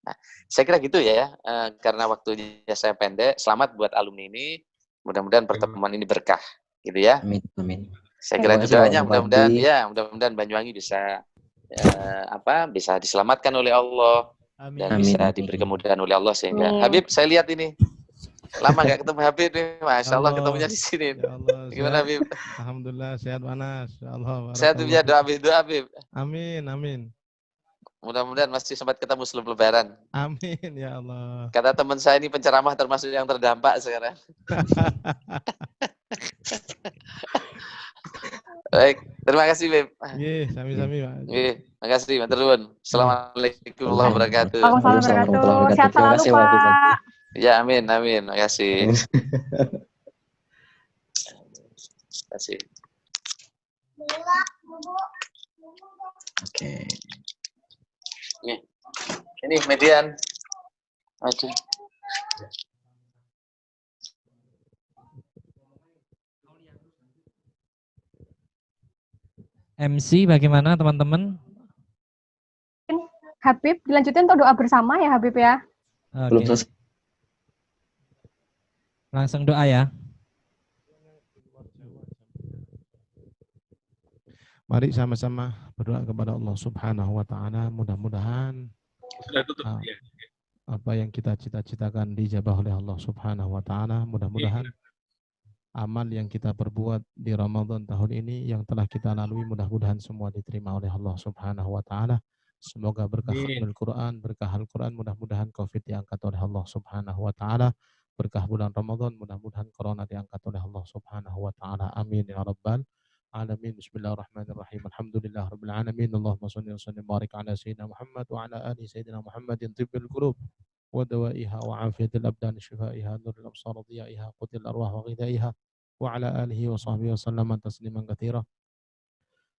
Nah, saya kira gitu ya, karena waktunya saya pendek, selamat buat alumni ini, mudah-mudahan pertemuan ini berkah, gitu ya. Amin, amin. Saya kira itu doanya, mudah-mudahan Banyuwangi bisa bisa diselamatkan oleh Allah. Amin. Dan bisa diberi kemudahan oleh Allah sehingga Habib, saya lihat ini lama nggak ketemu Habib nih, Masya Allah ketemunya di sini. Ya Allah, gimana Habib? Alhamdulillah sehat Manas. Allah. Sehat ya, doa Habib. Amin, amin. Mudah-mudahan masih sempat ketemu sebelum Lebaran. Amin ya Allah. Kata teman saya ini penceramah termasuk yang terdampak sekarang. Baik, terima kasih Beb. Iya, sami-sami Pak. Iya, makasih matur nuwun. Assalamualaikum warahmatullahi wabarakatuh. Waalaikumsalam warahmatullahi wabarakatuh. Sehat selalu Pak. Ya, amin, makasih. Terima kasih. Oke. Ini median. Aduh. MC bagaimana teman-teman? Habib, dilanjutin untuk doa bersama ya Habib ya. Oke. Langsung doa ya. Mari sama-sama berdoa kepada Allah Subhanahu wa taala, mudah-mudahan apa yang kita cita-citakan dijabah oleh Allah Subhanahu wa taala, mudah-mudahan amal yang kita perbuat di Ramadan tahun ini yang telah kita lalui mudah-mudahan semua diterima oleh Allah Subhanahu wa taala. Semoga berkah khatmul Quran, berkah Al-Quran, mudah-mudahan Covid diangkat oleh Allah Subhanahu wa taala. Berkah bulan Ramadan, mudah-mudahan corona diangkat oleh Allah Subhanahu wa taala. Amin ya rabbal alamin. Bismillahirrahmanirrahim. Alhamdulillah rabbil alamin. Allahumma shalli wa sallim barik ala sayyidina Muhammad wa ala ali sayyidina Muhammadin tibbil qulub wa dawaiha wa afiyatil abdan shifaiha nuril absar diyaiha qutil arwah wa ghidaiha wa ala alihi wa sahbihi wa sallama tasliman katsira.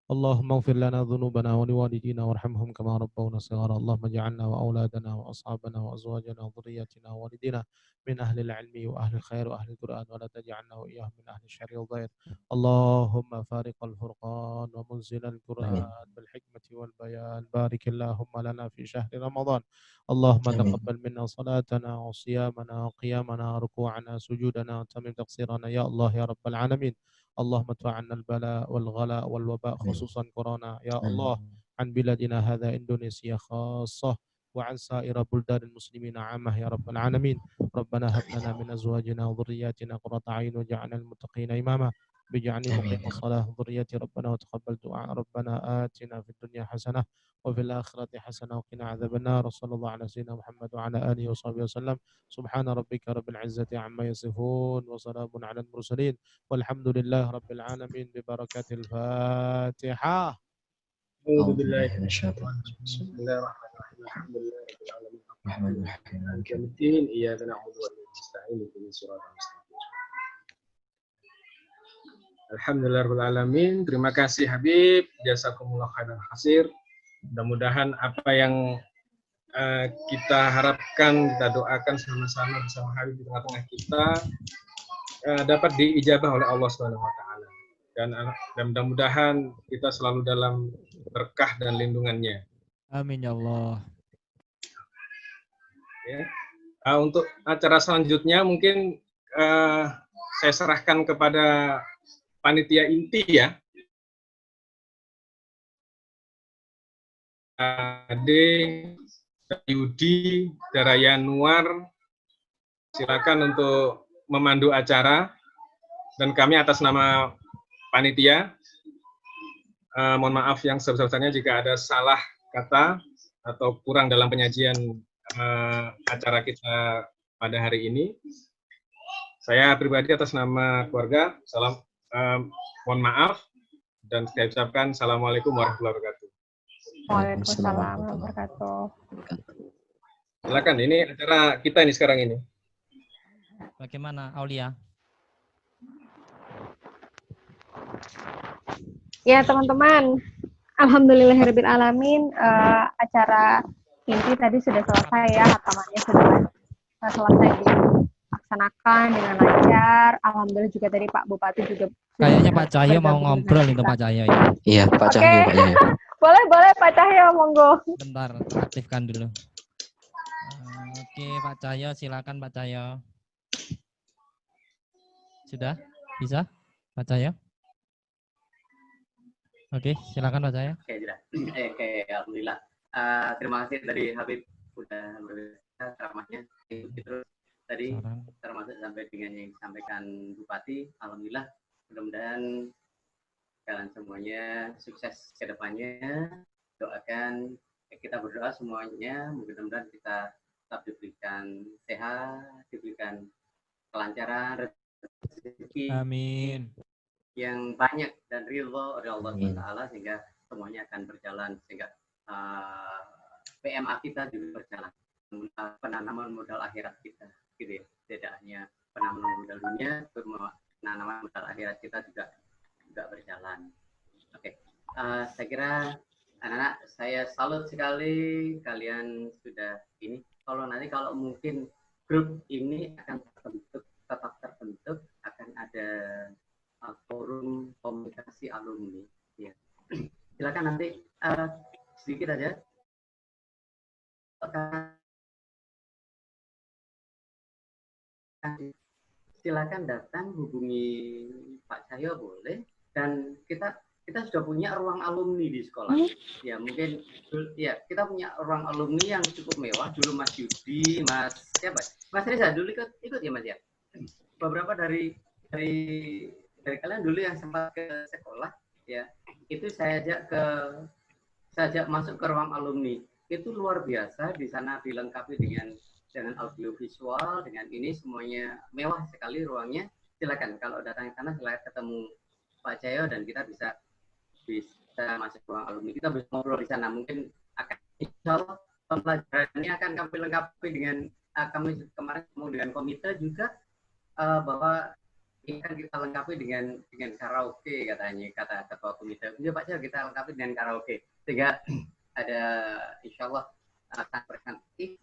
اللهم اغفر لنا ذنوبنا ولوالدينا وارحمهم كما ربونا صغارا. اللهم اجعلنا واولادنا واصحابنا وازواجنا وذرياتنا ووالدينا من اهل العلم واهل الخير واهل القران ولا تجعلنا واياهم من اهل الشر والضير. اللهم فارق الفرقان ومنزل القران بالحكمه والبيان. بارك اللهم لنا في شهر رمضان. اللهم تقبل منا صلاتنا وصيامنا وقيامنا ركوعنا سجودنا وتمم تقصيرنا يا الله يا رب العالمين. اللهم ادفع عنا البلاء والغلاء والوباء خصوصا كورونا يا الله عن بلادنا هذا إندونيسيا خاصة وعن سائر بلدان المسلمين عامة يا رب العالمين. ربنا هب لنا من أزواجنا وذرياتنا قرة أعين وجعلنا المتقين إماما بجعلني مقيم الصلاة وذريتي ربنا وتقبل دعاء. ربنا آتنا في الدنيا حسنة وفي الآخرة حسنة وقنا عذاب النار. صلى الله على سيدنا محمد وعلى آله وصحبه وسلم. سبحان ربك رب العزة عما يصفون وسلام على المرسلين والحمد لله رب العالمين ببركة الفاتحة. أعوذ بالله من الشيطان الرجيم. بسم الله الرحمن الرحيم. الحمد لله رب العالمين الرحمن الرحيم مالك يوم الدين إياك نعبد وإياك نستعين اهدنا الصراط المستقيم. Alhamdulillah rabbil alamin. Terima kasih Habib. Jazakumullah khairan kasir. Mudah-mudahan apa yang kita harapkan, kita doakan sama-sama bersama Habib di tengah-tengah kita dapat diijabah oleh Allah Subhanahu wa taala. Dan mudah-mudahan kita selalu dalam berkah dan lindungannya. Amin ya Allah. Ya. Untuk acara selanjutnya mungkin saya serahkan kepada panitia inti ya. Ade, Yudi, Daraya Nuar, silakan untuk memandu acara dan kami atas nama panitia mohon maaf yang sebesar-besarnya jika ada salah kata atau kurang dalam penyajian acara kita pada hari ini. Saya pribadi atas nama keluarga mohon maaf dan saya ucapkan Assalamualaikum warahmatullahi wabarakatuh. Waalaikumsalam warahmatullahi wabarakatuh. Silakan, ini acara kita ini sekarang ini. Bagaimana Aulia? Ya teman-teman, alhamdulillahirabbil alamin, acara inti tadi sudah selesai ya, hatamannya sudah selesai dilaksanakan dengan lancar. Alhamdulillah juga tadi Pak Bupati juga. Kayaknya Pak Cahyo mau ngobrol itu Pak Cahyo. Iya Pak Cahyo. Pak Cahyo. Boleh Pak Cahyo, monggo. Bentar, aktifkan dulu. Oke Pak Cahyo, silakan Pak Cahyo. Sudah? Bisa Pak Cahyo? Oke, silakan Pak Cahyo. Oke, alhamdulillah. Terima kasih dari Habib udah ceramahnya. Terus tadi termasuk sampai dengan yang disampaikan Bupati. Alhamdulillah, mudah-mudahan kalian semuanya sukses ke depannya. Doakan, kita berdoa semuanya, mudah-mudahan kita tetap diberikan sehat, diberikan kelancaran, rezeki. Amin. Yang banyak dan ridho oleh Allah Taala sehingga semuanya akan berjalan, sehingga PMA kita juga berjalan, penanaman modal akhirat kita, gitu ya. Tidak hanya penanaman modal dunia, penanaman modal akhirat kita juga berjalan. Oke, saya kira anak-anak saya salut sekali kalian sudah ini. Kalau mungkin grup ini akan tetap terbentuk, akan ada forum komunikasi alumni. Ya. Silakan nanti sedikit aja. Silakan datang hubungi Pak Cahyo boleh, dan kita sudah punya ruang alumni di sekolah. Ya mungkin ya kita punya ruang alumni yang cukup mewah. Dulu Mas Yudi, Mas siapa? Mas Reza dulu ikut ya Mas ya. Beberapa dari kalian dulu yang sempat ke sekolah ya, itu saya ajak masuk ke ruang alumni. Itu luar biasa, di sana dilengkapi dengan audiovisual, dengan ini semuanya mewah sekali ruangnya. Silakan kalau datang ke sana silakan ketemu Pak Cahyo dan kita bisa masuk ruang alumni. Kita bisa ngobrol di sana. Mungkin akan insyaallah pembelajaran ini akan kami lengkapi dengan kami kemarin ketemu dengan komite juga bahwa ini kan kita lengkapi dengan karaoke katanya, kata ketua komite. Ya Pak Cahyo, kita lengkapi dengan karaoke sehingga ada insyaallah perspektif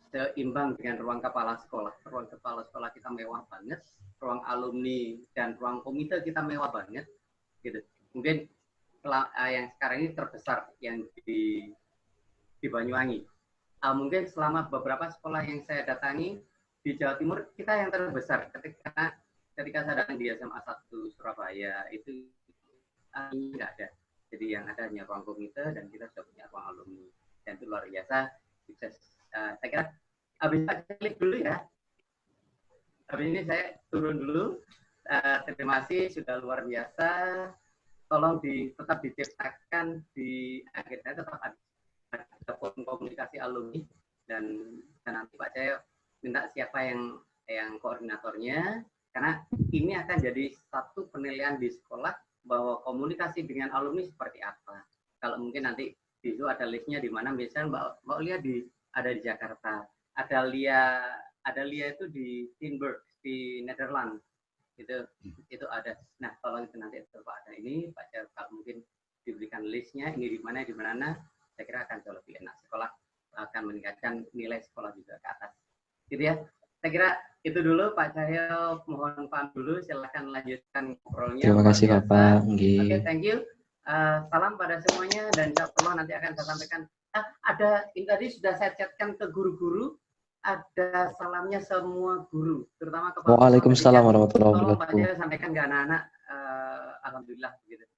seimbang dengan ruang kepala sekolah. Ruang kepala sekolah kita mewah banget, ruang alumni dan ruang komite kita mewah banget, gitu. Mungkin yang sekarang ini terbesar yang di Banyuwangi. Mungkin selama beberapa sekolah yang saya datangi di Jawa Timur kita yang terbesar. Ketika saya datang di SMA 1 Surabaya itu nggak ada. Jadi yang ada hanya ruang komite dan kita sudah punya ruang alumni, dan itu luar biasa. Sukses. Saya kira habis klik dulu ya. Habis ini saya turun dulu. Terima kasih, sudah luar biasa. Tolong tetap diciptakan di akhirnya tetap ada komunikasi alumni, dan nanti Pak Cahyo minta siapa yang koordinatornya, karena ini akan jadi satu penilaian di sekolah bahwa komunikasi dengan alumni seperti apa. Kalau mungkin nanti di situ ada listnya di mana misalnya Mbak Lia ada di Jakarta, ada Lia itu di Tilburg di Nederland, itu ada. Nah kalau itu nanti Pak ada ini Pak Cahyo, kalau mungkin diberikan listnya ini di mana, saya kira akan jauh lebih enak. Sekolah akan meningkatkan nilai sekolah juga ke atas, gitu ya. Saya kira itu dulu Pak Cahyo, mohon paham dulu, silakan lanjutkan ngobrolnya. Terima kasih Bapak. Oke, thank you. Salam pada semuanya, dan insyaallah nanti akan saya sampaikan. Ada ini tadi sudah saya chatkan ke guru-guru, ada salamnya semua guru, terutama kepada Waalaikumsalam warahmatullahi wabarakatuh. Tolong Pak wabarakatuh. Cahyo sampaikan ke anak-anak. Alhamdulillah begitu.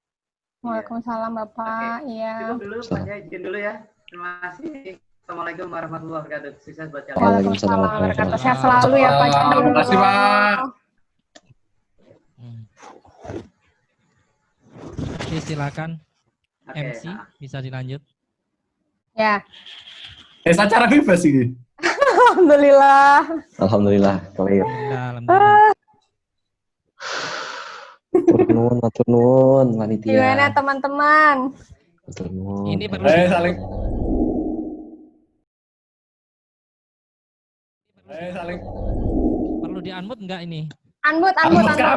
Waalaikumsalam Bapak. Iya. Cukup dulu Pak Cahyo, izin dulu ya. Terima kasih. Assalamualaikum warahmatullahi wabarakatuh. Sukses buat jalan. Waalaikumsalam warahmatullahi wabarakatuh. Sehat selalu ya Pak Cahyo. Terima kasih Pak. Oke, silakan. Oke, MC bisa dilanjut. Ya. Secara bebas ini. Alhamdulillah. Alhamdulillah, clear. Alhamdulillah. Matur nuwun panitia. Gimana teman-teman? Matur nuwun. Ini perlu saling. Perlu di-unmute enggak ini? Unmute aja.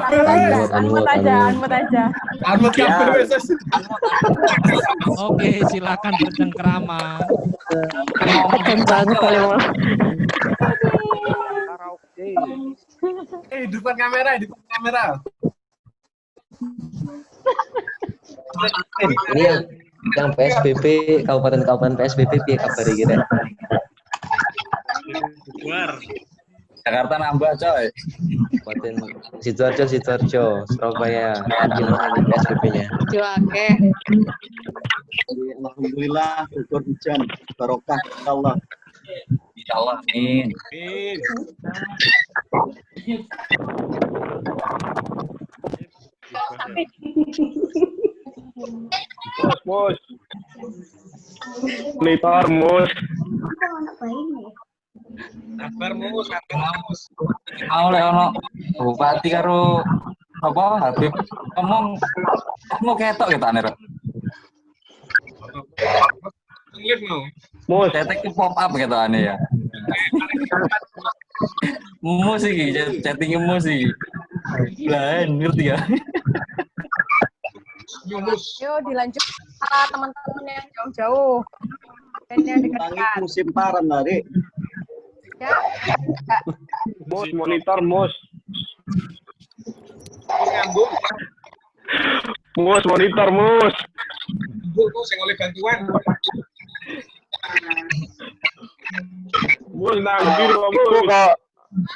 Oke, silakan bercengkrama. banget kalau Depan kamera. Ini yang PSBB, kabupaten PSBB piye kabar iki, Rek? Jakarta nambah coy. Kabupaten Sidoarjo, Surabaya. Gimana PSBB-nya? Oke. Alhamdulillah, syukur hujan, barokah, insyaallah. Insyaallah, amin. Mus. Monitor mus. Sabar mus. Oleh ono bupati karo apa Habib ngomong mau ketok kita nih. Mus, cetek pop up gitu aneh ya. Musik chatting musik. Lain ngerti ya. Yuk dilanjut teman-teman yang jauh-jauh dan yang dekat-dekat. Musim paran hari. Ya. Mus, monitor mus. Nyambung. Mus, monitor mus. Bu, saya oleh bantuan. Mus nanti iku kok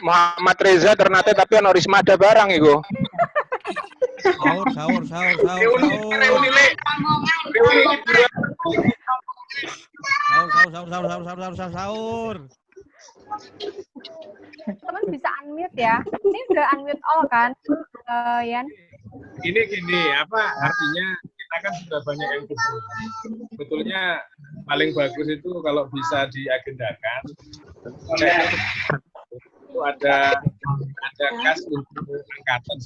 Muhammad Reza Ternate tapi ono Rismada barang iku. Sahur. Sahur. Teman bisa unmute ya. Ini udah unmute all kan, Yan? Ini gini, apa artinya kita kan sudah banyak yang kubur. Sebetulnya paling bagus itu kalau bisa diagendakan. Itu ada kas untuk angkatan.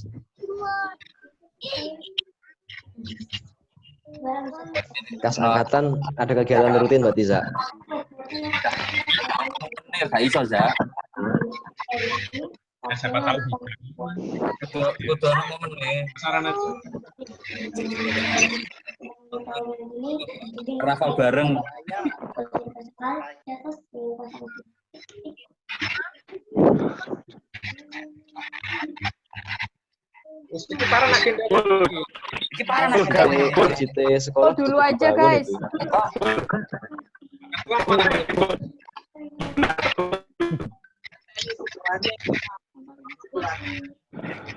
Kas angkatan ada kegiatan rutin Mbak Tiza? Nggak iso, Za. Ya, siapa tahu Kudu ono momen nih. sarana Rafal bareng. Iki parah agenda. Iki parah agenda. CT sekolah dulu aja guys.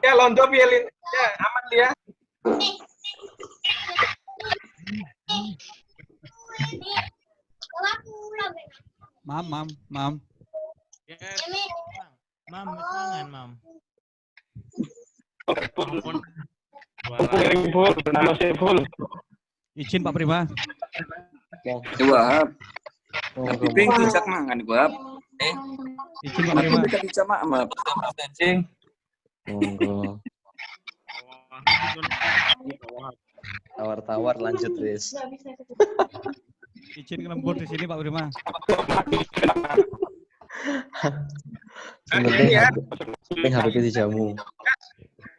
Ya londo pielin. Ya aman dia. Mam. Mam, jangan, Mam. Izin Pak Prima. Wahab. Tapi ping cak mangan gua. Izin Pak Prima. Kita bisa maaf. Cing. Monggo. Tawar-tawar lanjut wis. Izin lembur di sini Pak Prima. Penting HP dijamu.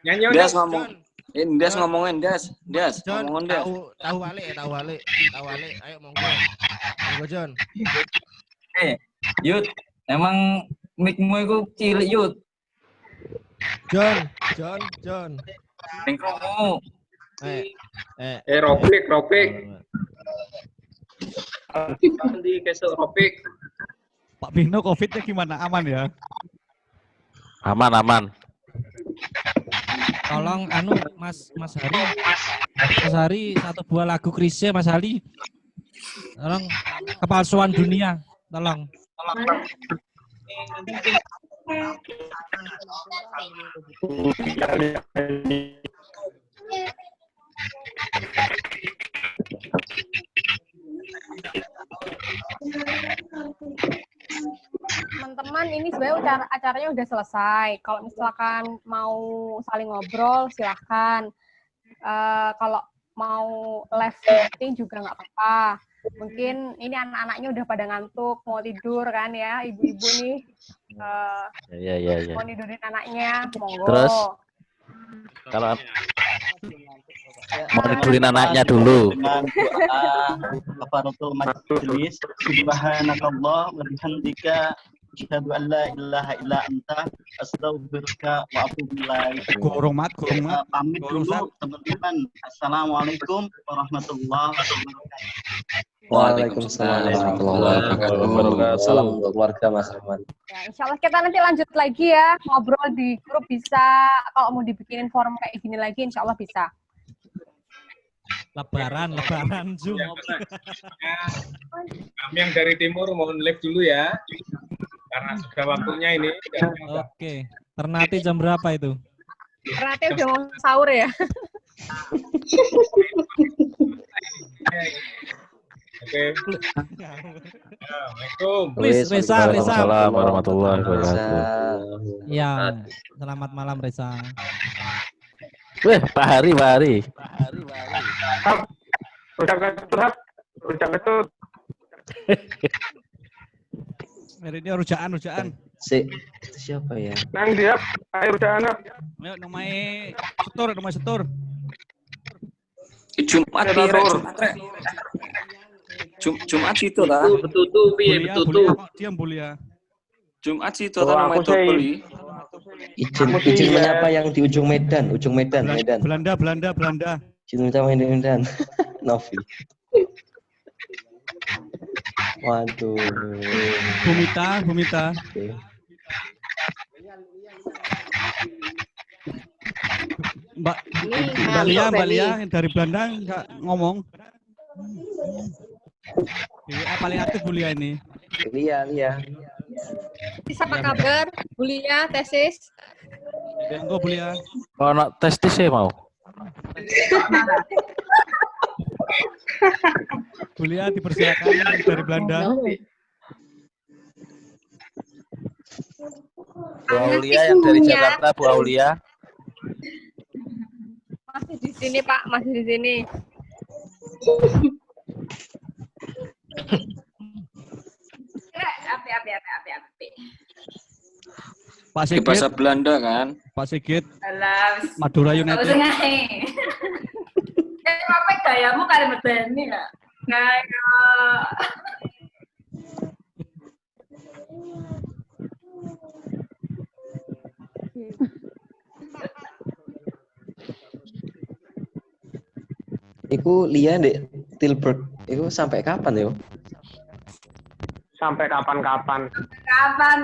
Nyanyi Des ngomong. Des ngomongin Des. John, Ngomongin Des. tahu balik. Ayo monggo. Monggo John. Yud, emang mic-mu iku cilik Yud. John. Ning krungu. Ropik. Nanti kesel Ropik. Pak Bino COVID-nya gimana? Aman ya? Aman. Tolong Mas Hari satu buah lagu Krisye Mas Ali. Tolong kepalsuan dunia. Tolong. Teman-teman, ini sebenarnya acaranya udah selesai. Kalau misalkan mau saling ngobrol, silahkan. Kalau mau live meeting juga nggak apa-apa. Mungkin ini anak-anaknya udah pada ngantuk, mau tidur kan ya, ibu-ibu nih. Iya. Mau tidurin anaknya, monggo. Terus kalau mau tidurin anaknya dulu. Dengan doa kafaratul majlis, subhanakallah wa bihamdika asyhadu an la ilaha illa anta astaghfiruka wa atubu ilaik. Gorong mat. Pamit dulu teman-teman. Assalamualaikum warahmatullahi wabarakatuh. Waalaikumsalam warahmatullahi wabarakatuh. Salam untuk keluarga Mas Rahman. Ya, insya Allah kita nanti lanjut lagi ya, ngobrol di grup bisa. Kalau mau dibikinin forum kayak gini lagi, insya Allah bisa. Lebaran Zoom. Kami yang dari timur mohon live dulu ya. Karena sudah waktunya ini. Oke. Ternate jam berapa itu? Ternate udah mau sahur ya. Oke. Assalamualaikum. Please, Reza. Waalaikumsalam warahmatullahi wabarakatuh. Ya, selamat malam Reza. Weh, Pak Hari. Rujak ketut. Ini rujaan. Si, itu siapa ya? Nang dia, ayo rujak anak. Ayo namanya setur. Jumat Jumat itu lah. Betutu piye betutu. Diam Bulia. Jumat itu namanya double. Izin menyapa yang di ujung Medan. Belanda. Izin menyapa yang di Medan. Novi. Waduh. Bumita. Mbak Lia yang dari Belanda nggak ngomong. Paling aktif Bulia ini. Lia. Apa kabar? Bulia, tesis. Enggak Bulia. Kalau testisnya mau. Bulia dipersilakan dari Belanda. Bu Aulia yang dari Jakarta, Bu Aulia. Masih di sini Pak, masih di sini. Api. Pak Sigit. Bahasa Belanda kan? Pak Sigit. Alah, Madura United. Apa gayamu kali medeni ya? Kayak Iku Lia Dek Tilburg. Iku sampai kapan yo? Sampai kapan-kapan. kapan?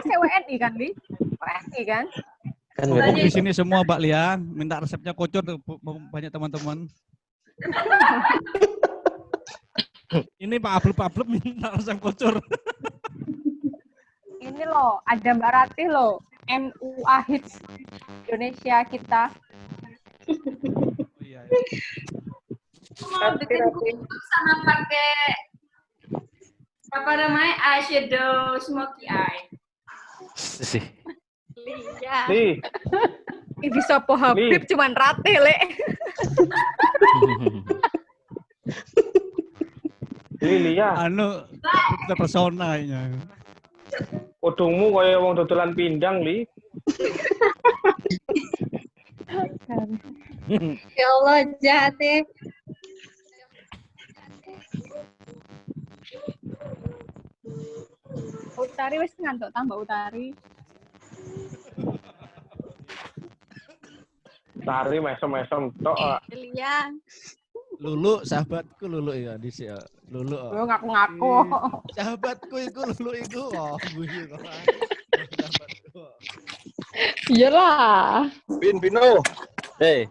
WNI kan, Li? WNI kan? Kan di sini semua Mbak Lia, minta resepnya kocor tuh banyak teman-teman. Ini Pak Ablep minta resep kocor. Ini loh, ada Mbak Ratih loh, MUA Hits Indonesia kita. Oh, iya. Mau bikin kuku sama pakai apa namanya eyeshadow smoky eye. Sih. Iya. Nih. Ini bisa po Habib cuman Ratih, Le. Lia. Anu personanya. Udungmu kaya wong dodolan pindang, Li. Ya Allah, jahat ya. Utari wis ngantuk tambah Utari. Tari mesem-mesem tok. Lia. Lulu, sahabatku Lulu ya di sini. Lulu. Lu ngaku-ngaku. Sahabatku iku Lulu iku. Oh, guyu kok. Sahabatku. Iyalah. Bino.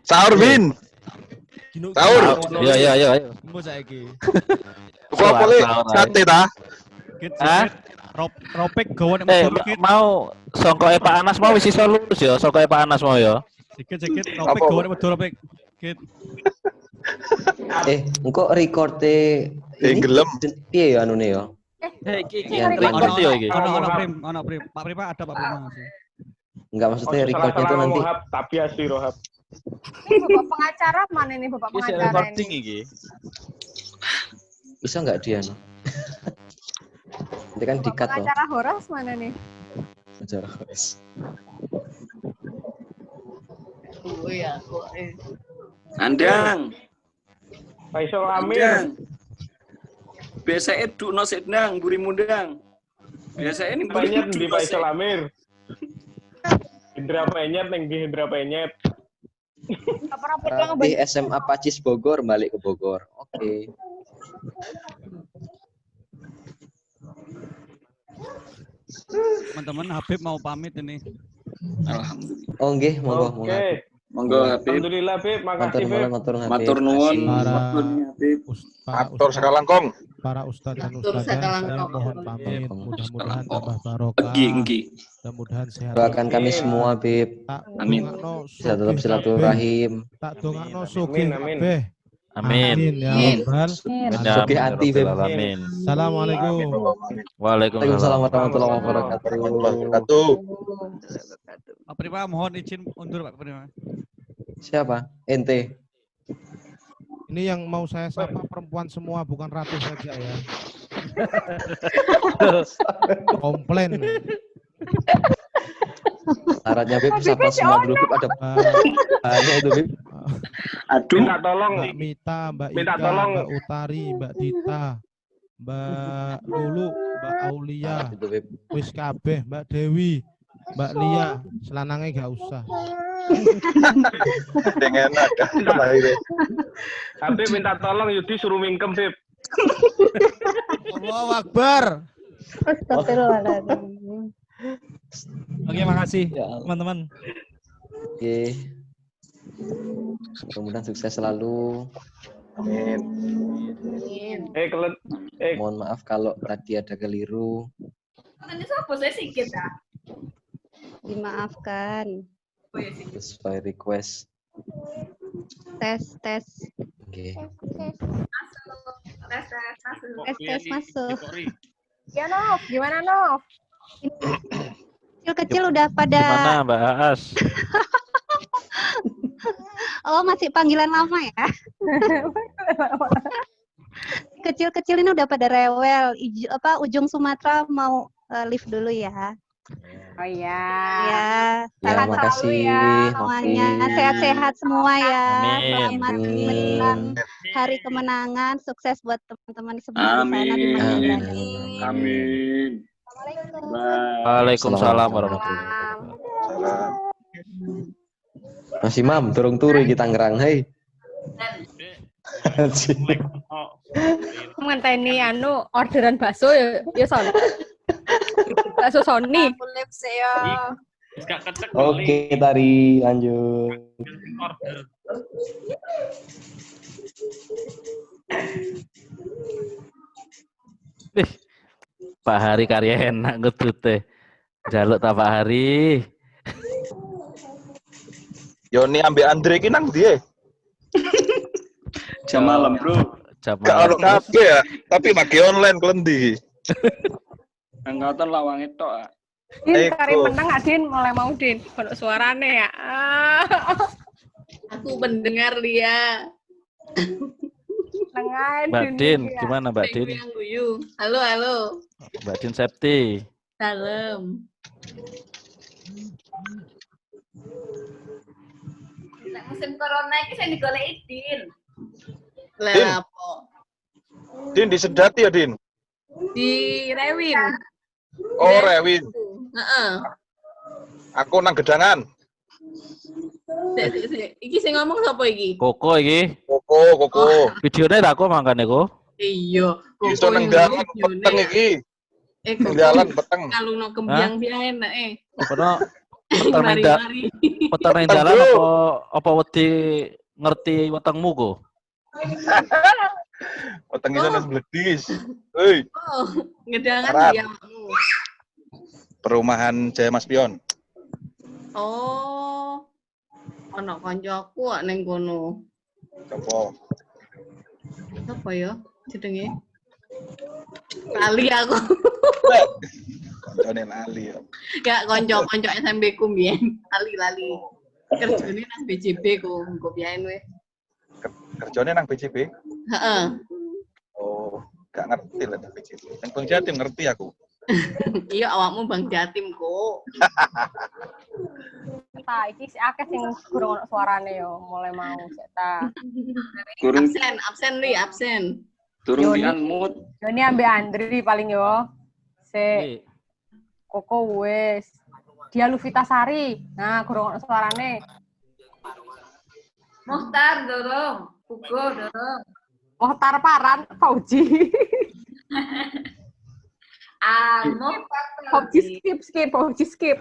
Sahur Bin. Sahur. Iya. Ayo. Mau saiki. Kok boleh sate ta? Hah? Ropek gawon mau songkoke Pak Anas mau wis iso lulus ya, songkoke Pak Anas mau ya. Sikit ropek gawon medhur ropek. Sikit. Engko recorde gelem. Piye ya anune ya? Iki record yo iki. Ono Prim. Pak Prim ada Pak Prim masih. Enggak, maksudnya recordnya itu nanti. Tapi asli Rohab. Ini Bapak pengacara mana nih Bapak pengacara recording ini? iki. Bisa enggak dia? Nanti kan di-cut loh. Pengacara Horas mana nih? Pengacara Horas. Oh ya, kok Andang. Faisal Amir. Biasanya dukno sedang buri mundang. Biasanya ini buri Penyet di Faisal Amir. Indra Penyet ning di Indra Penyet. Di SMA Pacis Bogor balik ke Bogor. Oke. Teman-teman Habib mau pamit ini. Alhamdulillah. Oh nggih, monggo. Oke. Monggo Habib. Alhamdulillah Habib, makasih Habib. Matur nuwun. Matur sakalangkong. Para ustadz dan ustadzah, saya mohon pamit. Mudah-mudahan tambah barokah. Mudah-mudahan sehat. Doakan kami semua, Bib. Amin. Bisa tetap silaturahim. Tak dongakno sugih kabeh. Amin. Ya Rabbal. Sugih ati, Bib. Amin. Assalamualaikum. Waalaikumsalam warahmatullahi wabarakatuh. Pak Prima mohon izin undur Pak Prima. Siapa? Ente. Ini yang mau saya sapa perempuan semua, bukan ratu saja ya. Komplain. Syaratnya Bib sapa semua dulu Bib, ada banyak itu Bib. Aduh. Minta tolong. Mbak Mita, Mbak Minta Ika, tolong. Mbak Utari, Mbak Dita, Mbak Lulu, Mbak Aulia, wis kabeh, Mbak Dewi, Mbak Lia, selanangnya gak usah. Dengan ada lahirnya. Tapi minta tolong Yudi suruh mingkem, Bib. Allahu Akbar. Astagfirullahaladzim. Oke, makasih teman-teman. Oke. Mudah-mudahan sukses selalu. Amin. Mohon maaf kalau tadi ada keliru. Nanti siapa saya sikit ah. Dimaafkan. Sesuai request. Tes. Oke. Tes Masuk. Ya Nov, gimana Nov? Kecil-kecil udah pada. Gimana Mbak Aas? Oh, masih panggilan lama ya? Kecil-kecil ini udah pada rewel. Ujung Sumatera mau live dulu ya. Oh iya. Ya, Ya, makasih semuanya. Sehat-sehat semua ya. Amin. Selamat menjelang hari kemenangan. Sukses buat teman-teman semua di sana di Madinah. Amin. Waalaikumsalam warahmatullahi wabarakatuh. Mas Imam, turung turu iki Tangerang, hei. Ngenteni orderan bakso ya Son. Bakso Sony. Oke, Tari, lanjut. Pak Hari karya enak ngedute. Jaluk ta Pak Hari. Yoni ambek Andre iki nang ndi? Jam malam, Bro. Jam Gak ono kabeh ya, tapi make online klendi. Angkatan lawange tok. Din, kari menang Din, mulai mau Din. Kalau suarane ya. Aku mendengar Lia. Mbak Din, gimana Mbak Din? Halo. Mbak Din Septi. Salam. Nek musim corona iki sing digoleki Din. Lah apa? Din disedati ya, Din? Di Rewin. Oh, Rewin. Heeh. Aku nang Gedangan. Iki sing ngomong sapa iki? Koko iki. Koko. Videonya tak kok mangkane kok. Iya, Iso nang dalan peteng iki. Nang dalan peteng. Kalungno kembyang biyen enak Apa peteng nang dalan apa wedi ngerti wetengmu kok? Weteng iso nang bledis. Hei. Oh, ngedangan Arab. dia. Perumahan Jaya Mas Pion. Oh. Ono kancaku kok ning kono. Sopo? Apa ya jenenge? Lali aku. Koncone lali ya. Gak kanca-kanca SMP ku mbiyen. Lali. Kerjane nang BJB ku, engko biyen weh. Kerjane nang BJB? Heeh. Oh, gak ngerti lah nang BJB. Nang Bang Jatim ngerti aku. Iya, awakmu Bang Jatim kok. Ta iki si akeh sing gurung ono suarane yo, mulai mau sik ta. Absen. Turun di unmute. Joni ambek Andri paling yo. Koko wes. Dia Luvita Sari. Nah, gurung ono suarane. Mohtar dorong, Ugo dorong. Mohtar Paran, Fauji. Fauji skip.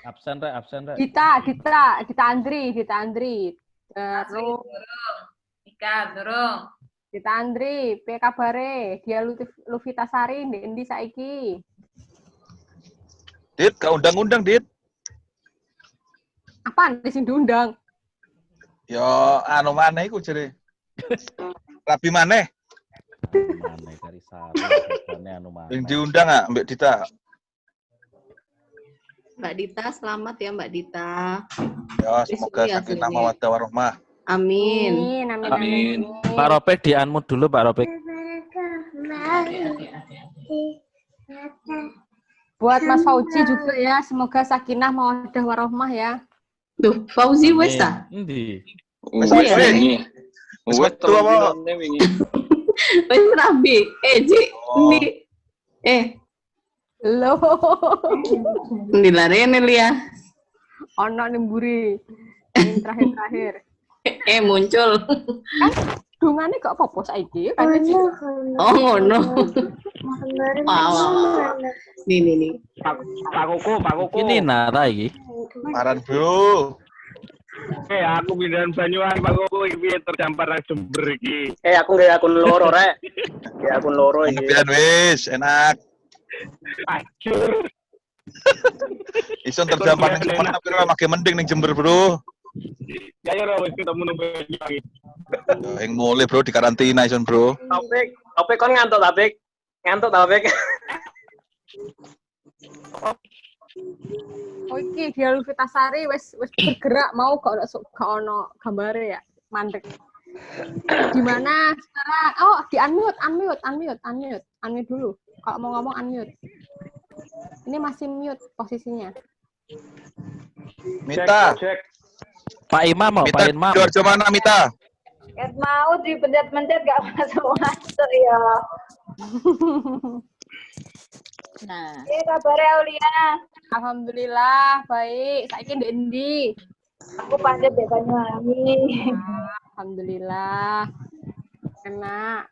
Absen rek. Kita Andri. Terus Ika dorong. Kita Andri, piye kabare? Dia Luvita Sari ndek endi saiki? Dit, gak undang-undang, Dit. Apaan sing diundang? Yo, anu maneh iku jere. Rabi maneh. Maneh kari sari, anu maneh. Yang diundang ah, Mbak Dita. Mbak Dita, selamat ya Mbak Dita. Ya, semoga sakinah mawaddah warahmah. Amin. Pak Ropek di unmute dulu Pak Ropek. Buat Mas Fauzi juga ya, semoga sakinah mawaddah warahmah ya. Duh, Fauzi wes ta? Endi? Wes wingi. Wes apa? wingi. Wes rabi. Ji, ini. Lo. Di larene Lia. Ono nimburi. Yang terakhir-terakhir. Muncul. Dungane kok apa saiki? Oh, ngono. Wow. Nih. Pak Koko. Ini nata iki. Paran, Bro. Aku pindahan Banyuwan, Pak Koko iki terdampar nang Jember iki. Aku nggak akun loro, Rek. Ya akun loro iki. Pindahan wis, enak. Ajur. Ison terdampar nang Jember tapi ora makin mending ning Jember, Bro. Ya ora wis ketemu nang Banyuwangi. Yang mulai, Bro, di karantina ison, Bro. Topik kon ngantuk Topik. Ngantuk Topik. Oh iki dia Lufitasari wis bergerak mau gak ono gambare ya. Mandek. Di mana sekarang? Oh, di unmute dulu. Kalau mau ngomong unmute. Ini masih mute posisinya. Mita. Pak Imam mau, Pak Imam. Sidoarjo mana, Mita? Mau dipencet-pencet gak masuk ya. Nah. Kabar Aulia. Alhamdulillah baik. Saiki ndek endi? Aku panjat di Banyuwangi. Alhamdulillah. Enak.